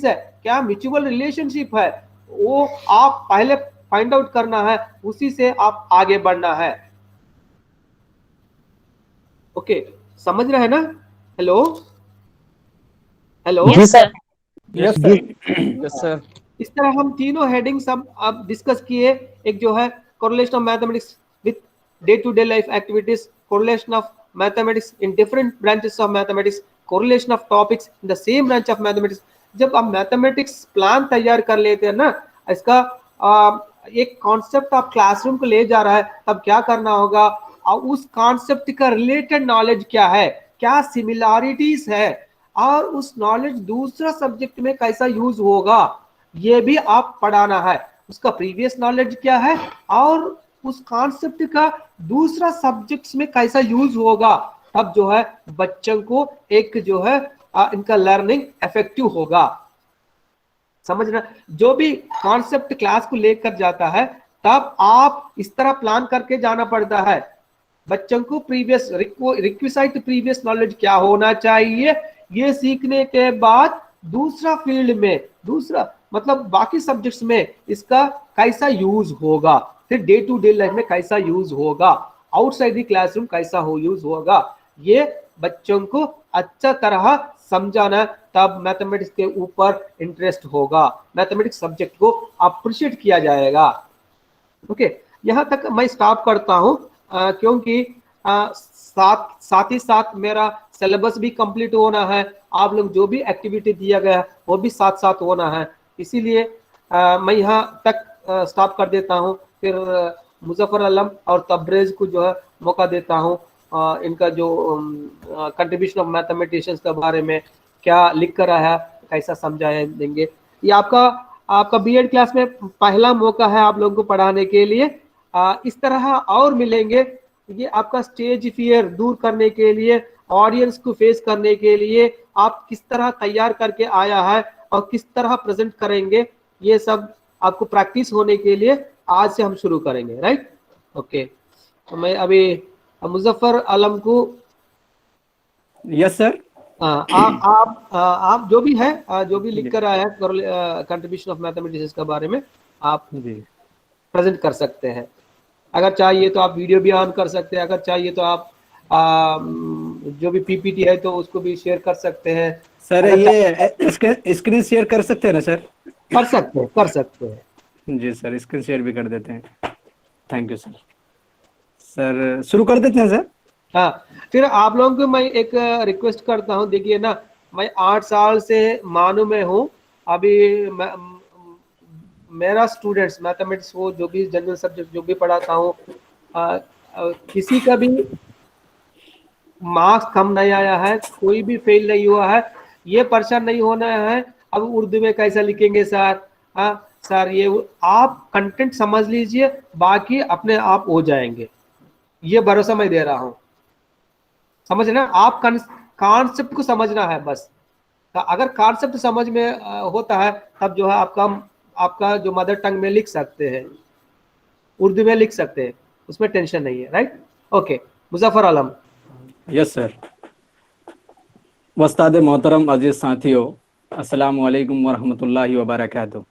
S1: है, क्या म्यूचुअल रिलेशनशिप है, वो आप पहले फाइंड आउट करना है, उसी से आप आगे बढ़ना है. ओके, समझ रहे हैं ना? Hello.
S4: Yes, sir.
S5: Yes sir.
S1: इस तरह हम तीनों हेडिंग्स अब डिस्कस किए. एक जो है correlation of mathematics with day to day life activities, correlation of mathematics in different branches of mathematics, correlation of topics in the same branch of mathematics. जब आप मैथमेटिक्स प्लान तैयार कर लेते हैं ना, इसका एक कॉन्सेप्ट आप क्लासरूम को ले जा रहा है, तब क्या करना होगा, और उस कॉन्सेप्ट का रिलेटेड नॉलेज क्या है, क्या सिमिलरिटीज है, और उस नॉलेज दूसरा सब्जेक्ट में कैसा यूज होगा, ये भी आप पढ़ाना है. उसका प्रीवियस नॉलेज क्या है और उस कॉन्सेप्ट का दूसरा सब्जेक्ट्स में कैसा यूज होगा, तब जो है बच्चों को एक जो है इनका लर्निंग इफेक्टिव होगा. समझना, जो भी कॉन्सेप्ट क्लास को लेकर जाता है तब आप इस तरह प्लान करके जाना पड़ता है. बच्चों को प्रीवियस रिक्विसाइट प्रीवियस नॉलेज क्या होना चाहिए, ये सीखने के बाद दूसरा फील्ड में, दूसरा मतलब बाकी सब्जेक्ट्स में इसका कैसा यूज होगा, फिर डे टू डे लाइफ में कैसा यूज होगा, आउटसाइड द क्लासरूम कैसा हो यूज होगा, ये बच्चों को अच्छा तरह समझाना, तब मैथमेटिक्स के ऊपर इंटरेस्ट होगा, मैथमेटिक्स सब्जेक्ट को अप्रिशिएट किया जाएगा. ओके, यहाँ तक मैं स्टॉप करता हूँ, क्योंकि साथ ही साथ मेरा सिलेबस भी कंप्लीट होना है, आप लोग जो भी एक्टिविटी दिया गया वो भी साथ साथ होना है. इसीलिए मैं यहाँ तक स्टॉप कर देता हूँ. फिर मुजफ्फर आलम और तब्रेज को जो है मौका देता हूँ, इनका जो कंट्रीब्यूशन ऑफ मैथमेटिशियंस के बारे में क्या लिख कर आया, कैसा समझाया देंगे. ये आपका बीएड क्लास में पहला मौका है आप लोगों को पढ़ाने के लिए. इस तरह और मिलेंगे. ये आपका स्टेज फियर दूर करने के लिए, ऑडियंस को फेस करने के लिए आप किस तरह तैयार करके आया है और किस तरह प्रेजेंट करेंगे, ये सब आपको प्रैक्टिस होने के लिए आज से हम शुरू करेंगे. राइट? ओके, तो मैं अभी मुजफ्फर आलम को,
S5: यस सर,
S1: आप जो भी है, जो भी लिख कर आया है कंट्रीब्यूशन ऑफ मैथमेटिक्स के बारे में, आप प्रेजेंट कर सकते हैं. अगर चाहिए तो आप वीडियो भी ऑन कर सकते हैं, अगर चाहिए तो आप जो भी पीपीटी है तो उसको भी शेयर कर सकते हैं.
S5: सर ये स्क्रीन शेयर कर सकते हैं ना सर?
S1: कर सकते हैं.
S5: जी सर, स्क्रीन शेयर भी कर देते हैं. Thank you sir. सर शुरू कर देते हैं सर.
S1: हाँ, फिर आप लोगों को मैं एक रिक्वेस्ट करता हूँ. देखिए ना, मैं 8 साल से मानू में हूँ. अभी मेरा स्टूडेंट्स मैथमेटिक्स को जो भी जनरल सब्जेक्ट जो भी पढ़ाता हूँ, किसी का भी मार्क्स कम नहीं आया है, कोई भी फेल नहीं हुआ है. ये परेशान नहीं होना है अब उर्दू में कैसा लिखेंगे सर, सर ये आप कंटेंट समझ लीजिए, बाकी अपने आप हो जाएंगे, ये भरोसा मैं दे रहा हूं। समझ ना, आप कॉन्सेप्ट को समझना है बस। अगर कॉन्सेप्ट समझ में होता है, तब जो है आपका आपका जो मदर टंग में लिख सकते हैं, उर्दू में लिख सकते हैं, उसमें टेंशन नहीं है। Right, okay. Muzaffar Alam.
S5: Yes sir. वस्ताद मोहतरम अजीज साथियों, अस्सलाम वालेकुम वरहमतुल्लाहि वबरकातुहू।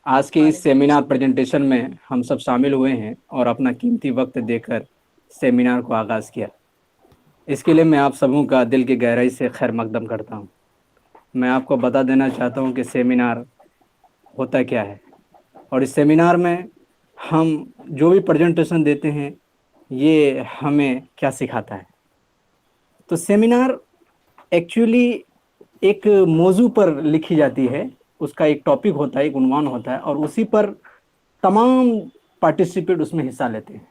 S5: आज के इस सेमिनार प्रेजेंटेशन में हम सब शामिल हुए हैं और अपना कीमती वक्त देकर सेमिनार को आगाज़ किया। इसके लिए मैं आप सबों का दिल की गहराई से खैर मकदम करता हूँ। मैं आपको बता देना चाहता हूँ कि सेमिनार होता क्या है, और इस सेमिनार में हम जो भी प्रेजेंटेशन देते हैं ये हमें क्या सिखाता है। तो सेमिनार एक्चुअली एक मौजू पर लिखी जाती है, उसका एक टॉपिक होता है, एक उन्वान होता है, और उसी पर तमाम पार्टिसिपेट उसमें हिस्सा लेते हैं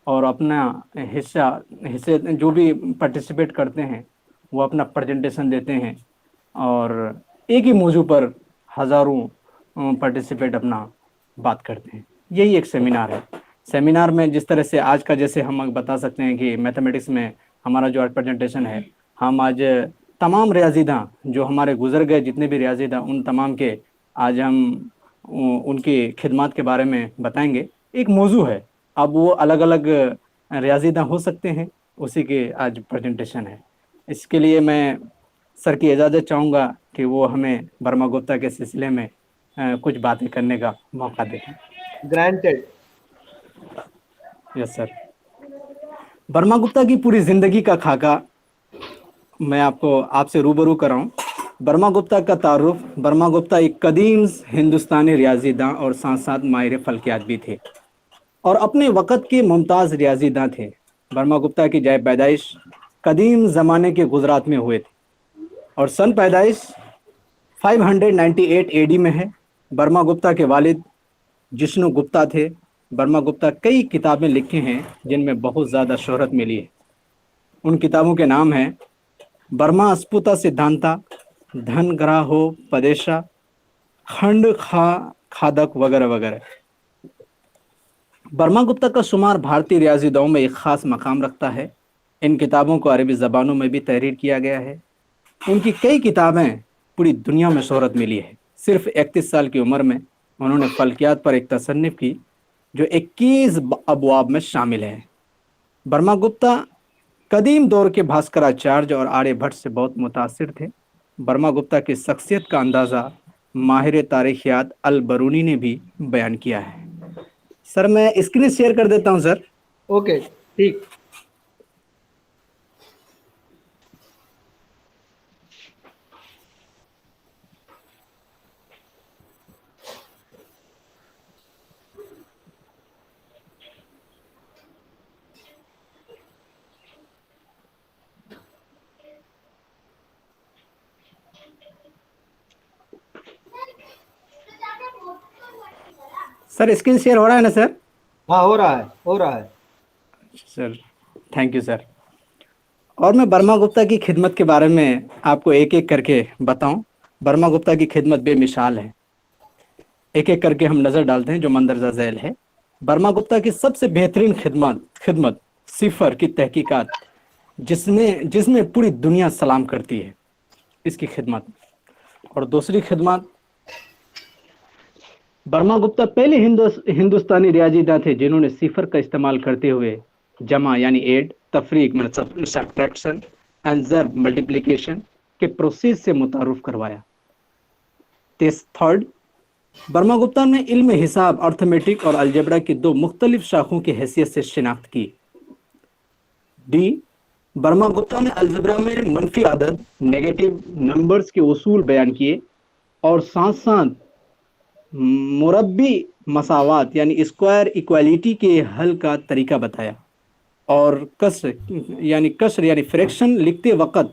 S5: और अपना हिस्से जो भी पार्टिसिपेट करते हैं वो अपना प्रेजेंटेशन देते हैं, और एक ही मौजू पर हज़ारों पार्टिसिपेट अपना बात करते हैं। यही एक सेमिनार है। सेमिनार में जिस तरह से आज का, जैसे हम बता सकते हैं कि मैथमेटिक्स में हमारा जो आज प्रेजेंटेशन है, हम आज तमाम रियाजीदां जो हमारे गुजर गए जितने भी रियाजीदां, उन तमाम के आज हम उनकी खिदमत के बारे में बताएंगे। एक मौजू है, अब वो अलग अलग रियाजीदां हो सकते हैं, उसी के आज प्रेजेंटेशन है। इसके लिए मैं सर की इजाज़त चाहूँगा कि वो हमें बर्मा गुप्ता के सिलसिले में कुछ बातें करने का मौका दें।
S1: Granted.
S5: Yes sir. Burma Gupta की पूरी ज़िंदगी का खाका मैं आपसे रूबरू कराऊं। बर्मा गुप्ता का तारुफ। बर्मा गुप्ता एक कदीम हिंदुस्तानी रियाजीदां और साथ साथ माहिर फल्कियात भी थे और अपने वक़्त के मुमताज़ रियाजीदां थे। बर्मा गुप्ता की जाए पैदाइश कदीम ज़माने के गुजरात में हुए थे और सन पैदाइश 598 एडी में है। बर्मा गुप्ता के वालिद जिष्णु गुप्ता थे। बर्मा गुप्ता कई किताबें लिखी हैं जिनमें बहुत ज़्यादा शोहरत मिली है। उन किताबों के नाम हैं बर्मा अस्पुता सिद्धांता, धन ग्राहो पदेशा, खंड खादक वगैरह वगैरह। बर्मा गुप्ता का शुमार भारतीय रियाजीदाओं में एक ख़ास मकाम रखता है। इन किताबों को अरबी ज़बानों में भी तहरीर किया गया है। उनकी कई किताबें पूरी दुनिया में शोहरत मिली है। सिर्फ 31 साल की उम्र में उन्होंने फल्कियात पर एक तसन्निफ़ की जो 21 अबवाब में शामिल है। बर्मा गुप्ता कदीम दौर के भास्कराचार्य और आर्यभट्ट से बहुत मुतासिर थे। बर्मा गुप्ता की शख्सियत का अंदाज़ा माहिर तारीखियात अल बरूनी ने भी बयान किया है। सर मैं स्क्रीन शेयर कर देता हूं सर।
S1: ओके, ठीक।
S5: सर स्क्रीन शेयर हो रहा है ना सर?
S1: हाँ, हो रहा है, हो रहा है
S5: सर। Thank you sir. और मैं बर्मा गुप्ता की खिदमत के बारे में आपको एक एक करके बताऊं। बर्मा गुप्ता की खिदमत बेमिसाल है। एक एक करके हम नज़र डालते हैं जो मंदरजा झैल है। बर्मा गुप्ता की सबसे बेहतरीन खिदमत सिफर की तहकीकात, जिसमें पूरी दुनिया सलाम करती है, इसकी खिदमत। और दूसरी खिदमत, बर्मा गुप्ता पहले हिंदुस्तानी रियाजीदां थे जिन्होंने सिफर का इस्तेमाल करते हुए जमा यानी एड, तफरीक मतलब सब्ट्रैक्शन एंड ज़र्ब मल्टीप्लिकेशन के प्रोसेस से मुतारुफ करवाया। थर्ड, बर्मा गुप्ता ने इल्म हिसाब, अर्थमेटिक और अलजेब्रा की दो मुख्तलिफ शाखों की हैसियत से शिनाख्त की। डी, बर्मा गुप्ता ने अलजेब्रा में मनफी आदद, नेगेटिव नंबर्स के उसूल बयान किए और साथ साथ मुरब्बी मसावात यानी स्क्वायर इक्वालिटी के हल का तरीका बताया और कसर यानी फ्रैक्शन लिखते वक़्त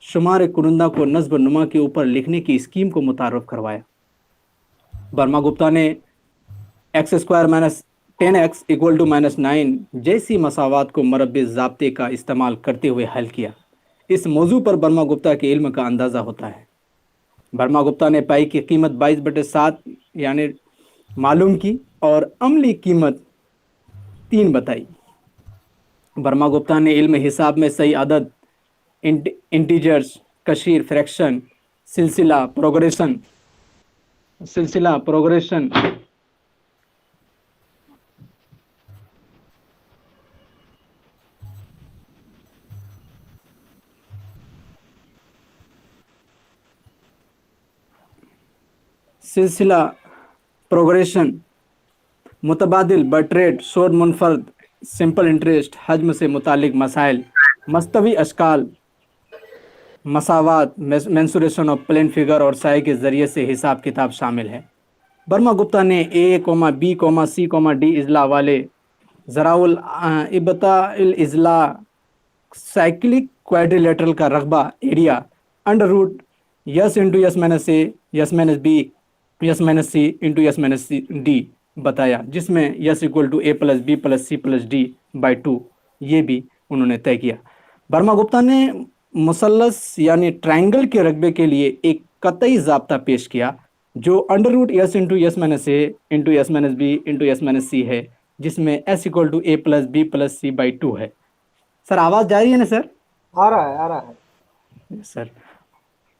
S5: शुमार कुनंदा को नस्ब नुमा के ऊपर लिखने की स्कीम को मुतारफ़ करवाया। बर्मा गुप्ता ने x² minus 10x equal to -9 जैसी मसावात को मुरब्बी ज़ाब्ते का इस्तेमाल करते हुए हल किया। इस मौजू पर बर्मा गुप्ता के इल्म का अंदाज़ा होता है। बर्मा गुप्ता ने पाई की कीमत 22/7 यानी मालूम की और अमली कीमत 3 बताई। वर्मा गुप्ता ने इल्म हिसाब में सही अदद, इंटीजर्स, कशीर, फ्रैक्शन, सिलसिला प्रोग्रेशन सिलसिला प्रोग्रेशन, मुतबादिल, बट रेट, शोर मुनफरद, सिंपल इंटरेस्ट, हजम से मुतालिक मसाइल, मस्तवी अशकाल, मसावात, मेंसुरेशन ऑफ प्लेन फिगर और साए के ज़रिए से हिसाब किताब शामिल है। वर्मा गुप्ता ने ए, बी, सी, डी इजला वाले ज़राउल इबता इजला साइक्लिक क्वाड्रिलेटरल का रकबा area under root S into S minus A, S minus B, S minus C into S minus D बताया, जिसमें S equal to A plus B plus C plus D by 2 ये भी उन्होंने तय किया। वर्मा गुप्ता ने मुसल्लस यानी ट्रायंगल के रकबे के लिए एक कतई ज़ाब्ता पेश किया जो under root S into S minus A into S minus B into S minus C है, जिसमें S equal to A plus B plus C by 2 है। सर आवाज़ जा रही है ना सर?
S1: आ रहा है
S5: सर।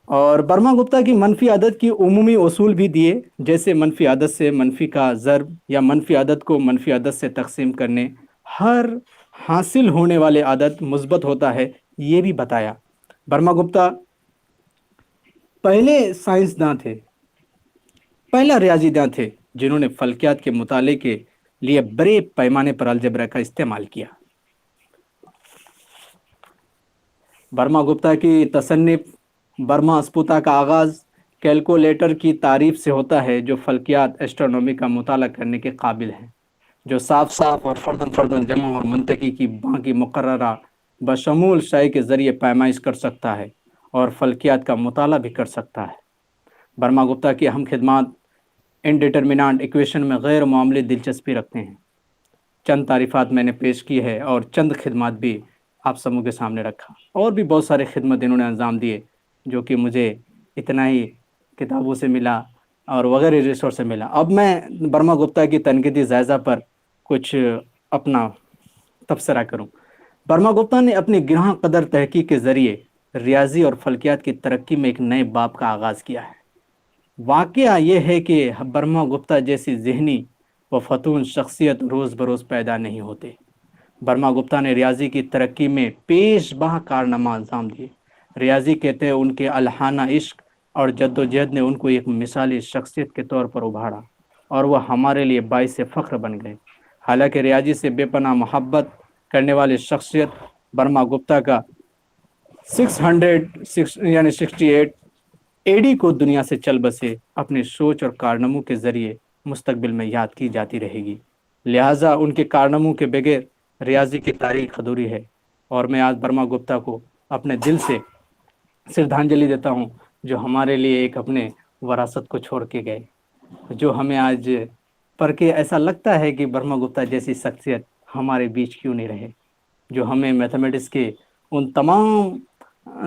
S5: और वर्मा गुप्ता की मनफी आदत की उमूमी उसूल भी दिए, जैसे मनफी आदत से मनफी का ज़र्ब या मनफी आदत को मनफी आदत से तकसीम करने, हर हासिल होने वाले आदत मुस्बत होता है, ये भी बताया। वर्मा गुप्ता पहले साइंसदान थे, पहला रियाजीदां थे जिन्होंने फल्कियात के मुताले के लिए बड़े पैमाने पर अलजबरा का इस्तेमाल किया। वर्मा गुप्ता की तसन्निफ बर्मा अस्पुता का आगाज़ कैलकुलेटर की तारीफ से होता है, जो फल्कियात एस्ट्रोनॉमी का मुताला करने के काबिल है, जो साफ साफ और फर्दन जमा और मुंतकी की बाकी मुकर्ररा बशमूल शाई के ज़रिए पैमाइश कर सकता है और फल्कियात का मुताला भी कर सकता है। वर्मा गुप्ता की अहम खिदमात इनडिटर्मिनेंट इक्वेशन में गैर मामूली दिलचस्पी रखते हैं। चंद तारीफ़ात मैंने पेश की है और चंद खिदमात भी आप समूह के सामने रखा, और भी बहुत सारे खिदमत इन्होंने अंजाम दिए जो कि मुझे इतना ही किताबों से मिला और वगैरह रिसोर्स से मिला। अब मैं वर्मा गुप्ता की तनकीदी जायज़ा पर कुछ अपना तबसरा करूं। वर्मा गुप्ता ने अपनी गिरह कदर तहकीक के ज़रिए रियाजी और फल्कियात की तरक्की में एक नए बाब का आगाज़ किया है। वाक़या यह है कि वर्मा गुप्ता जैसी ज़हनी व फतून शख्सियत रोज़ बरोज़ पैदा नहीं होते। वर्मा गुप्ता ने रियाजी की तरक्की में पेशबा कारनामा अंजाम दिए। रियाजी कहते हैं उनके अलहाना इश्क और जद्दोजहद ने उनको एक मिसाली शख्सियत के तौर पर उभारा और वह हमारे लिए बाइस फ़ख्र बन गए। हालांकि रियाजी से बेपनाह मोहब्बत करने वाली शख्सियत वर्मा गुप्ता का 668 एडी को दुनिया से चल बसे अपनी सोच और कारनामों के ज़रिए मुस्तकबिल में याद की जाती रहेगी। लिहाजा उनके कारनामों के बगैर रियाजी की तारीख अधूरी है और मैं आज वर्मा गुप्ता को अपने दिल से श्रद्धांजलि देता हूँ, जो हमारे लिए एक अपने वरासत को छोड़ के गए, जो हमें आज पढ़ के ऐसा लगता है कि वर्मा गुप्ता जैसी शख्सियत हमारे बीच क्यों नहीं रहे, जो हमें मैथमेटिक्स के उन तमाम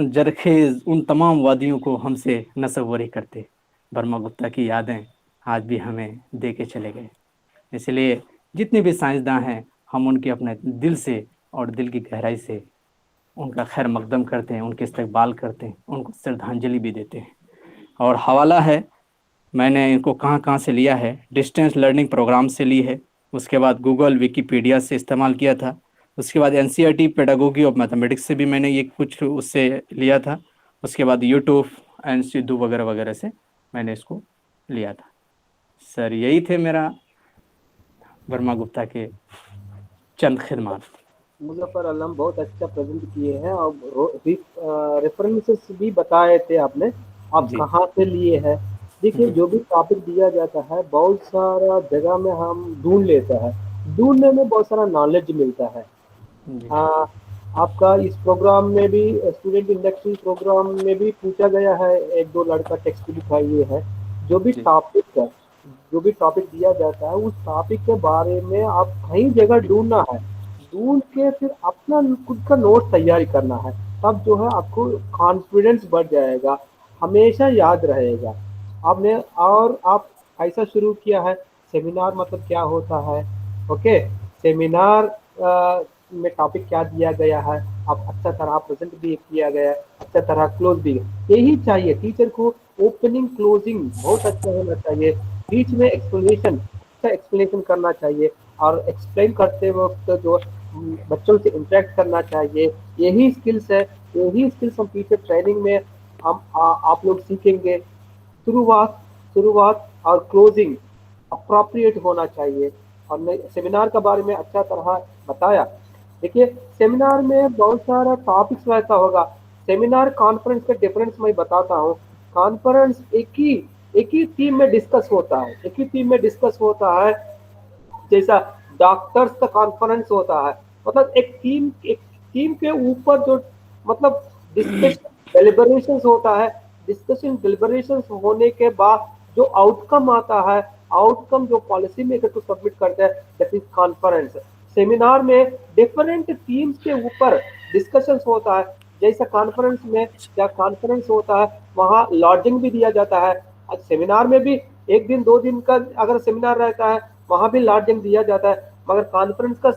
S5: जरखेज़, उन तमाम वादियों को हमसे नसव्वरी करते। वर्मा गुप्ता की यादें आज भी हमें दे के चले गए। इसलिए जितने भी साइंसदान हैं, हम उनके अपने दिल से और दिल की गहराई से उनका खैर मकदम करते हैं, उनके इस्तकबाल करते हैं, उनको श्रद्धांजलि भी देते हैं। और हवाला है, मैंने इनको कहाँ कहाँ से लिया है, डिस्टेंस लर्निंग प्रोग्राम से ली है, उसके बाद गूगल विकीपीडिया से इस्तेमाल किया था, उसके बाद एनसीईआरटी पेडागोगी ऑफ मैथमेटिक्स से भी मैंने ये कुछ उससे लिया था, उसके बाद यूट्यूब एंड सिद्धू वगैरह वगैरह से मैंने इसको लिया था। सर यही थे मेरा वर्मा गुप्ता के चंद खिदमात।
S1: मुजफ्फर आलम बहुत अच्छा प्रेजेंट किए हैं और रेफरेंसेस भी बताए थे आपने, आप
S5: जी।
S1: कहाँ से लिए हैं। देखिए जो भी टॉपिक दिया जाता है बहुत सारा जगह में हम ढूंढ लेते हैं, ढूंढने में बहुत सारा नॉलेज मिलता है।
S5: जी।
S1: आपका इस प्रोग्राम में भी स्टूडेंट इंडक्शन प्रोग्राम में भी पूछा गया है, एक दो लड़का टेक्स्ट दिखाई है, जो भी
S5: जी।
S1: टॉपिक दिया जाता है उस टॉपिक के बारे में आप कई जगह ढूंढना है, ढूंढ के फिर अपना खुद का नोट तैयारी करना है, तब जो है आपको कॉन्फिडेंस बढ़ जाएगा, हमेशा याद रहेगा आपने। और आप ऐसा शुरू किया है सेमिनार मतलब क्या होता है। ओके, सेमिनार में टॉपिक क्या दिया गया है, अब अच्छा तरह प्रेजेंट भी किया गया है, अच्छा तरह क्लोज भी, यही चाहिए टीचर को। ओपनिंग क्लोजिंग बहुत अच्छा होना चाहिए, बीच में एक्सप्लेनेशन, अच्छा एक्सप्लेनेशन करना चाहिए, और एक्सप्लेन करते वक्त जो बच्चों से इंटरेक्ट करना चाहिए। यही स्किल्स है, यही स्किल्स हम टीचर ट्रेनिंग में आप लोग सीखेंगे। शुरुआत शुरुआत और क्लोजिंग अप्रोप्रिएट होना चाहिए। और मैं सेमिनार के बारे में अच्छा तरह बताया। देखिए, सेमिनार में बहुत सारा टॉपिक्स रहता होगा। सेमिनार कॉन्फ्रेंस का डिफरेंस मैं बताता हूँ। कॉन्फ्रेंस एक ही टीम में डिस्कस होता है, एक ही टीम में डिस्कस होता है। जैसा डॉक्टर्स का कॉन्फ्रेंस होता है, मतलब एक टीम के ऊपर जो मतलब डिस्कशन डिलिबरेशंस होता है। डिस्कशन डिलिबरेशंस होने के बाद जो आउटकम आता है, आउटकम जो पॉलिसी मेकर को सबमिट करता है, दैट इज कॉन्फ्रेंस। सेमिनार में डिफरेंट टीम्स के ऊपर डिस्कशंस होता है। जैसा कॉन्फ्रेंस में क्या कॉन्फ्रेंस होता है, वहाँ लॉजिंग भी दिया जाता है। सेमिनार में भी एक दिन 2 दिन का अगर सेमिनार रहता है, वहां भी लॉजिंग दिया जाता है। मगर कॉन्फ्रेंस का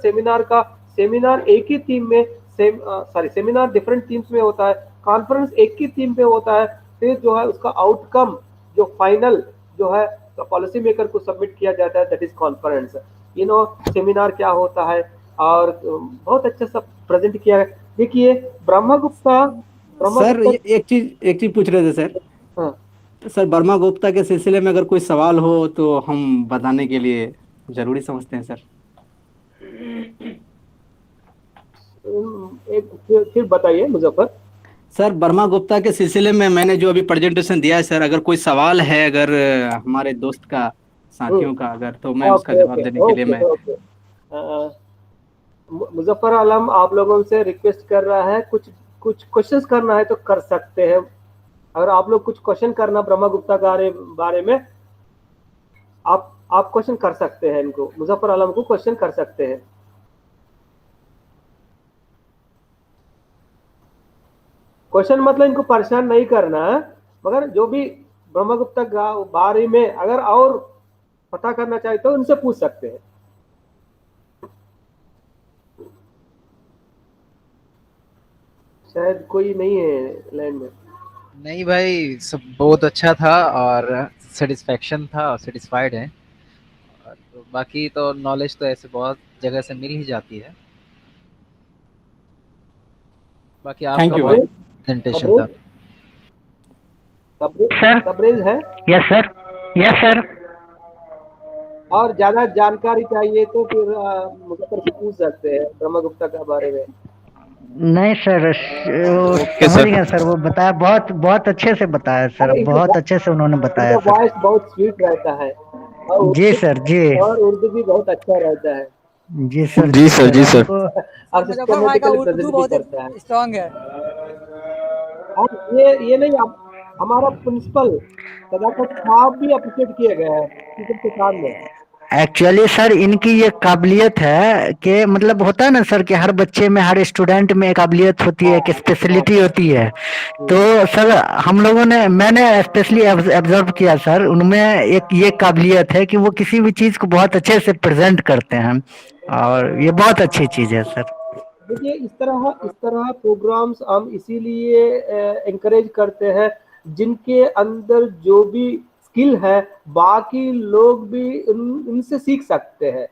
S1: सेमिनार एक ही टीम में सेमिनार डिफरेंट टीम्स में होता है, कॉन्फ्रेंस एक ही टीम में होता है। फिर जो है उसका आउटकम जो फाइनल जो है पॉलिसी मेकर को सबमिट किया जाता है, दैट इज कॉन्फ्रेंस। सेमिनार क्या होता है, और बहुत अच्छा सब प्रेजेंट किया है। देखिए, ब्रह्मगुप्ता
S5: सर
S1: ब्रह्मगुप्ता
S5: ये एक चीज पूछ रहे थे सर।
S1: हाँ,
S5: सर वर्मा गुप्ता के सिलसिले में अगर कोई सवाल हो तो हम बताने के लिए जरूरी समझते हैं सर।
S1: फिर बताइए मुजफ्फर।
S5: सर वर्मा गुप्ता के सिलसिले में मैंने जो अभी प्रेजेंटेशन दिया है सर, अगर कोई सवाल है अगर हमारे दोस्त का, साथियों का, अगर तो मैं उसका
S1: ओके
S5: जवाब
S1: ओके
S5: देने के लिए
S1: ओके
S5: मैं।
S1: ओके। मुजफ्फर आलम आप लोगों से रिक्वेस्ट कर रहा है, कुछ कुछ क्वेश्चंस करना है तो कर सकते हैं। अगर आप लोग कुछ क्वेश्चन करना ब्रह्मगुप्ता के बारे में, आप क्वेश्चन कर सकते हैं, इनको मुजफ्फर आलम को क्वेश्चन कर सकते हैं। क्वेश्चन मतलब इनको परेशान नहीं करना है, मगर जो भी ब्रह्मगुप्ता बारे में अगर और पता करना चाहे तो उनसे पूछ सकते हैं। शायद कोई नहीं है लाइन में।
S4: नहीं भाई, सब बहुत अच्छा था और सेटिस्फेक्शन था और सेटिस्फाइड है। और तो बाकी तो नॉलेज तो ऐसे बहुत जगह से मिल ही जाती है। बाकी
S5: थैंक
S4: आपका
S5: यू
S4: बहुत
S5: भाई।
S4: प्रेजेंटेशन था।
S1: तबरेज
S2: सर।
S1: तबरेज है।
S2: Yes sir. Yes sir.
S1: और ज्यादा जानकारी चाहिए तो फिर मुझे से पूछ सकते हैं ब्रह्मगुप्ता के बारे में।
S2: नहीं सर, वो
S4: ओके
S2: समझ
S4: सर।
S2: गया सर, वो बताया, बहुत बहुत अच्छे से बताया सर,
S1: अरे
S2: बहुत अच्छे से उन्होंने
S1: इनका
S2: बताया सर।
S1: वॉइस बहुत स्वीट रहता है, और
S2: जी सर जी।
S1: उर्दू भी बहुत अच्छा रहता है,
S2: जी सर
S4: जी
S2: जी
S4: सर,
S2: सर
S4: जी सर।
S2: हमको।
S3: सर
S1: और
S3: मुजफ्फर भाई का
S1: सिस्टमेटिकली
S3: उर्दू
S1: प्रेजेंट भी
S3: बहुत
S1: करता है।
S3: स्ट्रांग है।
S1: और ये नहीं हमारा प्रिंसिपल सदाकत साहब भी अप्रिशिएट किए गए हैं टीचर के सामने।
S2: एक्चुअली सर इनकी ये काबिलियत है कि मतलब होता है ना सर कि हर बच्चे में, हर स्टूडेंट में एक काबिलियत होती है,
S1: हाँ
S2: एक
S1: हाँ।
S2: स्पेशलिटी होती है। तो
S1: हम्म।
S2: सर हम लोगों ने, मैंने स्पेशली ऑब्जर्व किया सर, उनमें एक ये काबिलियत है कि वो किसी भी चीज को बहुत अच्छे से प्रेजेंट करते हैं, और ये बहुत अच्छी चीज है सर।
S1: देखिए, इस तरह प्रोग्राम्स हम इसीलिए एंकरेज करते हैं, जिनके अंदर जो भी स्किल है बाकी लोग भी इनसे सीख सकते हैं।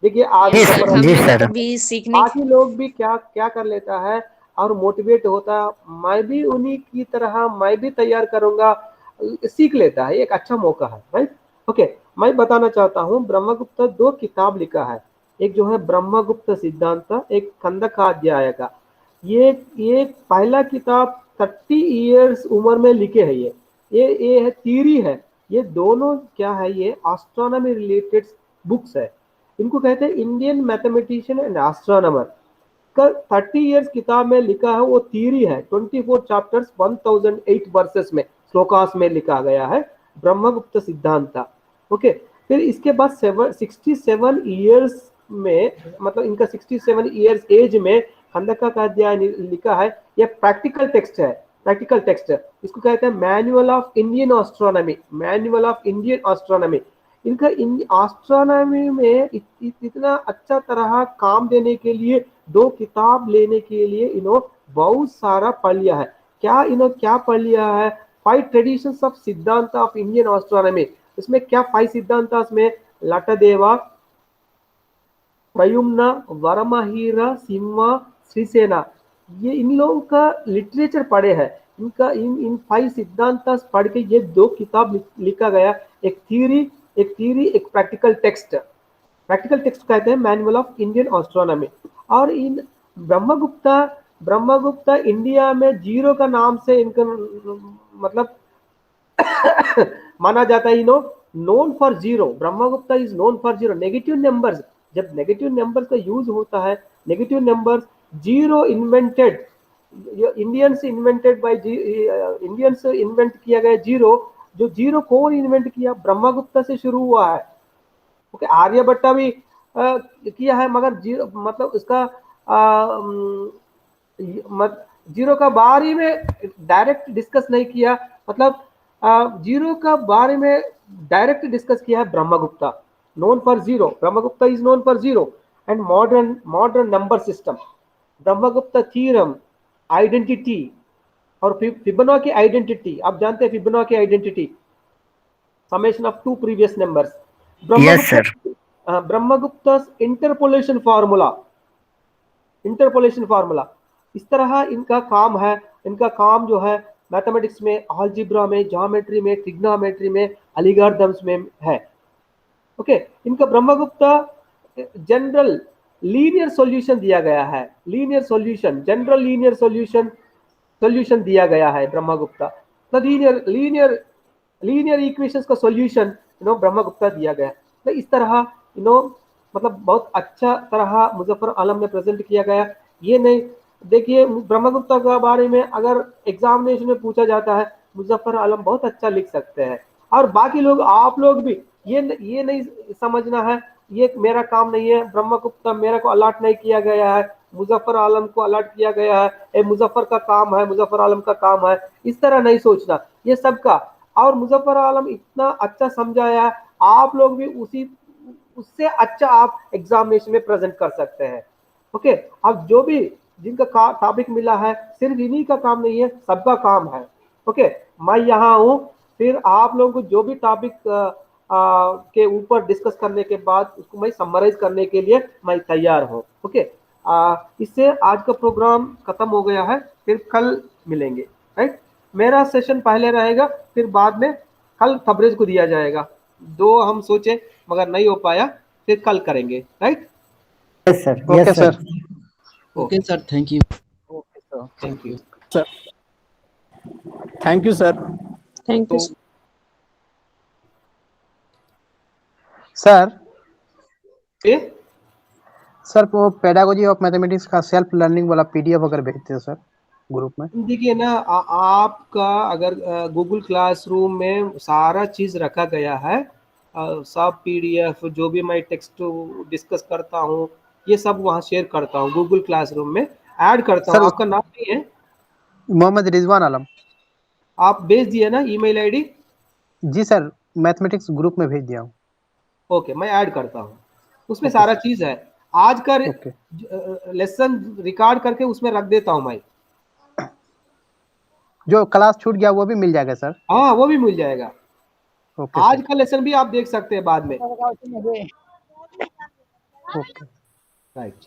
S1: देखिए, आज
S2: जी
S1: मुजफ्फर
S2: सर जी
S1: अली,
S2: सर।
S6: भी सीखने
S1: बाकी लोग भी क्या क्या कर लेता है और मोटिवेट होता है, मैं भी उन्हीं की तरह मैं भी तैयार करूंगा, सीख लेता है। एक अच्छा मौका है, राइट। ओके, मैं बताना चाहता हूँ, ब्रह्मगुप्त 2 किताब लिखा है। एक जो है ब्रह्मगुप्त सिद्धांत, एक खंडकाध्याय का। ये पहला किताब 30 इयर्स उम्र में लिखे है। ये है थ्योरी है। ये दोनों क्या है, ये एस्ट्रोनॉमी रिलेटेड बुक्स है। इनको कहते हैं इंडियन मैथमेटिशियन एंड एस्ट्रोनॉमर का। 30 इयर्स किताब में लिखा है, वो थ्योरी है। 24 चैप्टर्स 1008 वर्सेस में, श्लोकास में लिखा गया है ब्रह्मगुप्त सिद्धांत। ओके, फिर इसके बाद 67 इयर्स में, मतलब इनका 67 इयर्स एज में खंडका का अध्याय लिखा है। यह प्रैक्टिकल टेक्स्ट है, प्रैक्टिकल टेक्स्ट। इसको कहते हैं manual of Indian astronomy, manual of Indian astronomy. इनका इन एस्ट्रोनॉमी में इतना अच्छा तरह काम देने के लिए 2 किताब लेने के लिए इन्हों बहुत सारा पढ़ लिया है। क्या पढ़ लिया है? 5 ट्रेडिशंस ऑफ सिद्धांत ऑफ इंडियन एस्ट्रोनॉमी। इसमें क्या 5 सिद्धांत में लटदेवा, प्रयुम्ना, वरमहीरा, सिम्हा, श्रीसेना, ये इन लोगों का लिटरेचर पढ़े हैं। इनका इन 5 सिद्धांत पढ़ के ये 2 किताब लिखा गया, एक थ्योरी एक प्रैक्टिकल टेक्स्ट। प्रैक्टिकल टेक्स्ट कहते हैं मैनुअल ऑफ इंडियन एस्ट्रोनॉमी। और इन ब्रह्मगुप्ता इंडिया में जीरो का नाम से इनका मतलब माना जाता है। Known for zero, Brahmagupta is known for zero. Negative numbers, जब नेगेटिव नंबर्स का यूज होता है, negative numbers zero invented, Indians invented by Indians invent किया गया जीरो। जो जीरो कौन इन्वेंट किया? ब्रह्मगुप्ता से शुरू हुआ है। ओके, आर्यभट्टा भी किया है, मगर जीरो मतलब इसका जीरो का बारे में डायरेक्ट डिस्कस नहीं किया। मतलब जीरो का बारे में डायरेक्ट डिस्कस किया है Brahmagupta. Known for zero, Brahmagupta is known for zero and modern number system. Brahmagupta theorem, identity और फिबोनाची आइडेंटिटी। आप जानते हैं Fibonacci identity, summation of 2 previous numbers.
S2: Yes sir.
S1: Brahmagupta interpolation formula, इस तरह इनका काम है। इनका काम जो है मैथमेटिक्स में, अलजेब्रा में, ज्योमेट्री में, ट्रिग्नोमेट्री में, एल्गोरिथम्स में है। ओके, इनका ब्रह्मगुप्ता जनरल लीनियर सॉल्यूशन दिया गया है। जनरल लीनियर सॉल्यूशन दिया गया है ब्रह्मगुप्ता। लीनियर इक्वेशंस का सॉल्यूशन ब्रह्मगुप्ता दिया गया। तो इस तरह मतलब बहुत अच्छा तरह मुजफ्फर आलम ने प्रेजेंट किया गया। ये नहीं, देखिए ब्रह्मगुप्ता के बारे में अगर एग्जामिनेशन में पूछा जाता है, मुजफ्फर आलम बहुत अच्छा लिख सकते हैं। और बाकी लोग, आप लोग भी ये नहीं समझना है ये मेरा काम नहीं है, ब्रह्मगुप्ता मेरे को अलॉट नहीं किया गया है, मुजफ्फर आलम को अलॉट किया गया है, ये मुजफ्फर का काम है, मुजफ्फर आलम का काम है, इस तरह नहीं सोचना। ये सबका, और मुजफ्फर आलम इतना अच्छा समझाया है, आप लोग भी उससे अच्छा आप एग्जामिनेशन में प्रेजेंट कर सकते हैं। ओके, अब जो भी जिनका टॉपिक मिला है, सिर्फ इन्हीं का काम नहीं है, सबका काम है। ओके, मैं यहाँ हूँ, फिर आप लोगों को जो भी टॉपिक के ऊपर डिस्कस करने के बाद उसको मैं समराइज करने के लिए मैं तैयार हूँ। ओके, इससे आज का प्रोग्राम खत्म हो गया है, फिर कल मिलेंगे। राइट, मेरा सेशन पहले रहेगा, फिर बाद में कल तबरेज को दिया जाएगा। 2 हम सोचे मगर नहीं हो पाया, फिर कल करेंगे। Right,
S2: yes sir.
S6: Okay sir.
S7: Okay sir, thank you.
S4: Okay sir,
S1: thank you
S5: sir. Thank you sir.
S6: Thank you sir. Sir वो पेडागोजी ऑफ मैथमेटिक्स का सेल्फ लर्निंग वाला पीडीएफ अगर भेजते हैं सर ग्रुप में।
S1: देखिए ना, आपका अगर गूगल क्लासरूम में सारा चीज रखा गया है, सब पीडीएफ जो भी मैं टेक्स्ट डिस्कस करता हूँ ये सब वहाँ शेयर करता हूँ, गूगल क्लासरूम में ऐड करता हूँ। आपका नाम नहीं है?
S6: मोहम्मद रिजवान आलम।
S1: आप भेज दिए ना ईमेल आईडी?
S6: जी सर, मैथमेटिक्स ग्रुप में भेज दिया हूँ।
S1: ओके, मैं ऐड करता हूँ, उसमें सारा चीज है। आज का लेसन रिकॉर्ड करके उसमें रख देता हूँ मैं।
S6: जो क्लास छूट गया वो भी मिल जाएगा सर?
S1: हाँ, वो भी मिल जाएगा।
S6: ओके,
S1: आज का लेसन भी आप देख सकते हैं बाद में।
S6: Okay,
S1: right.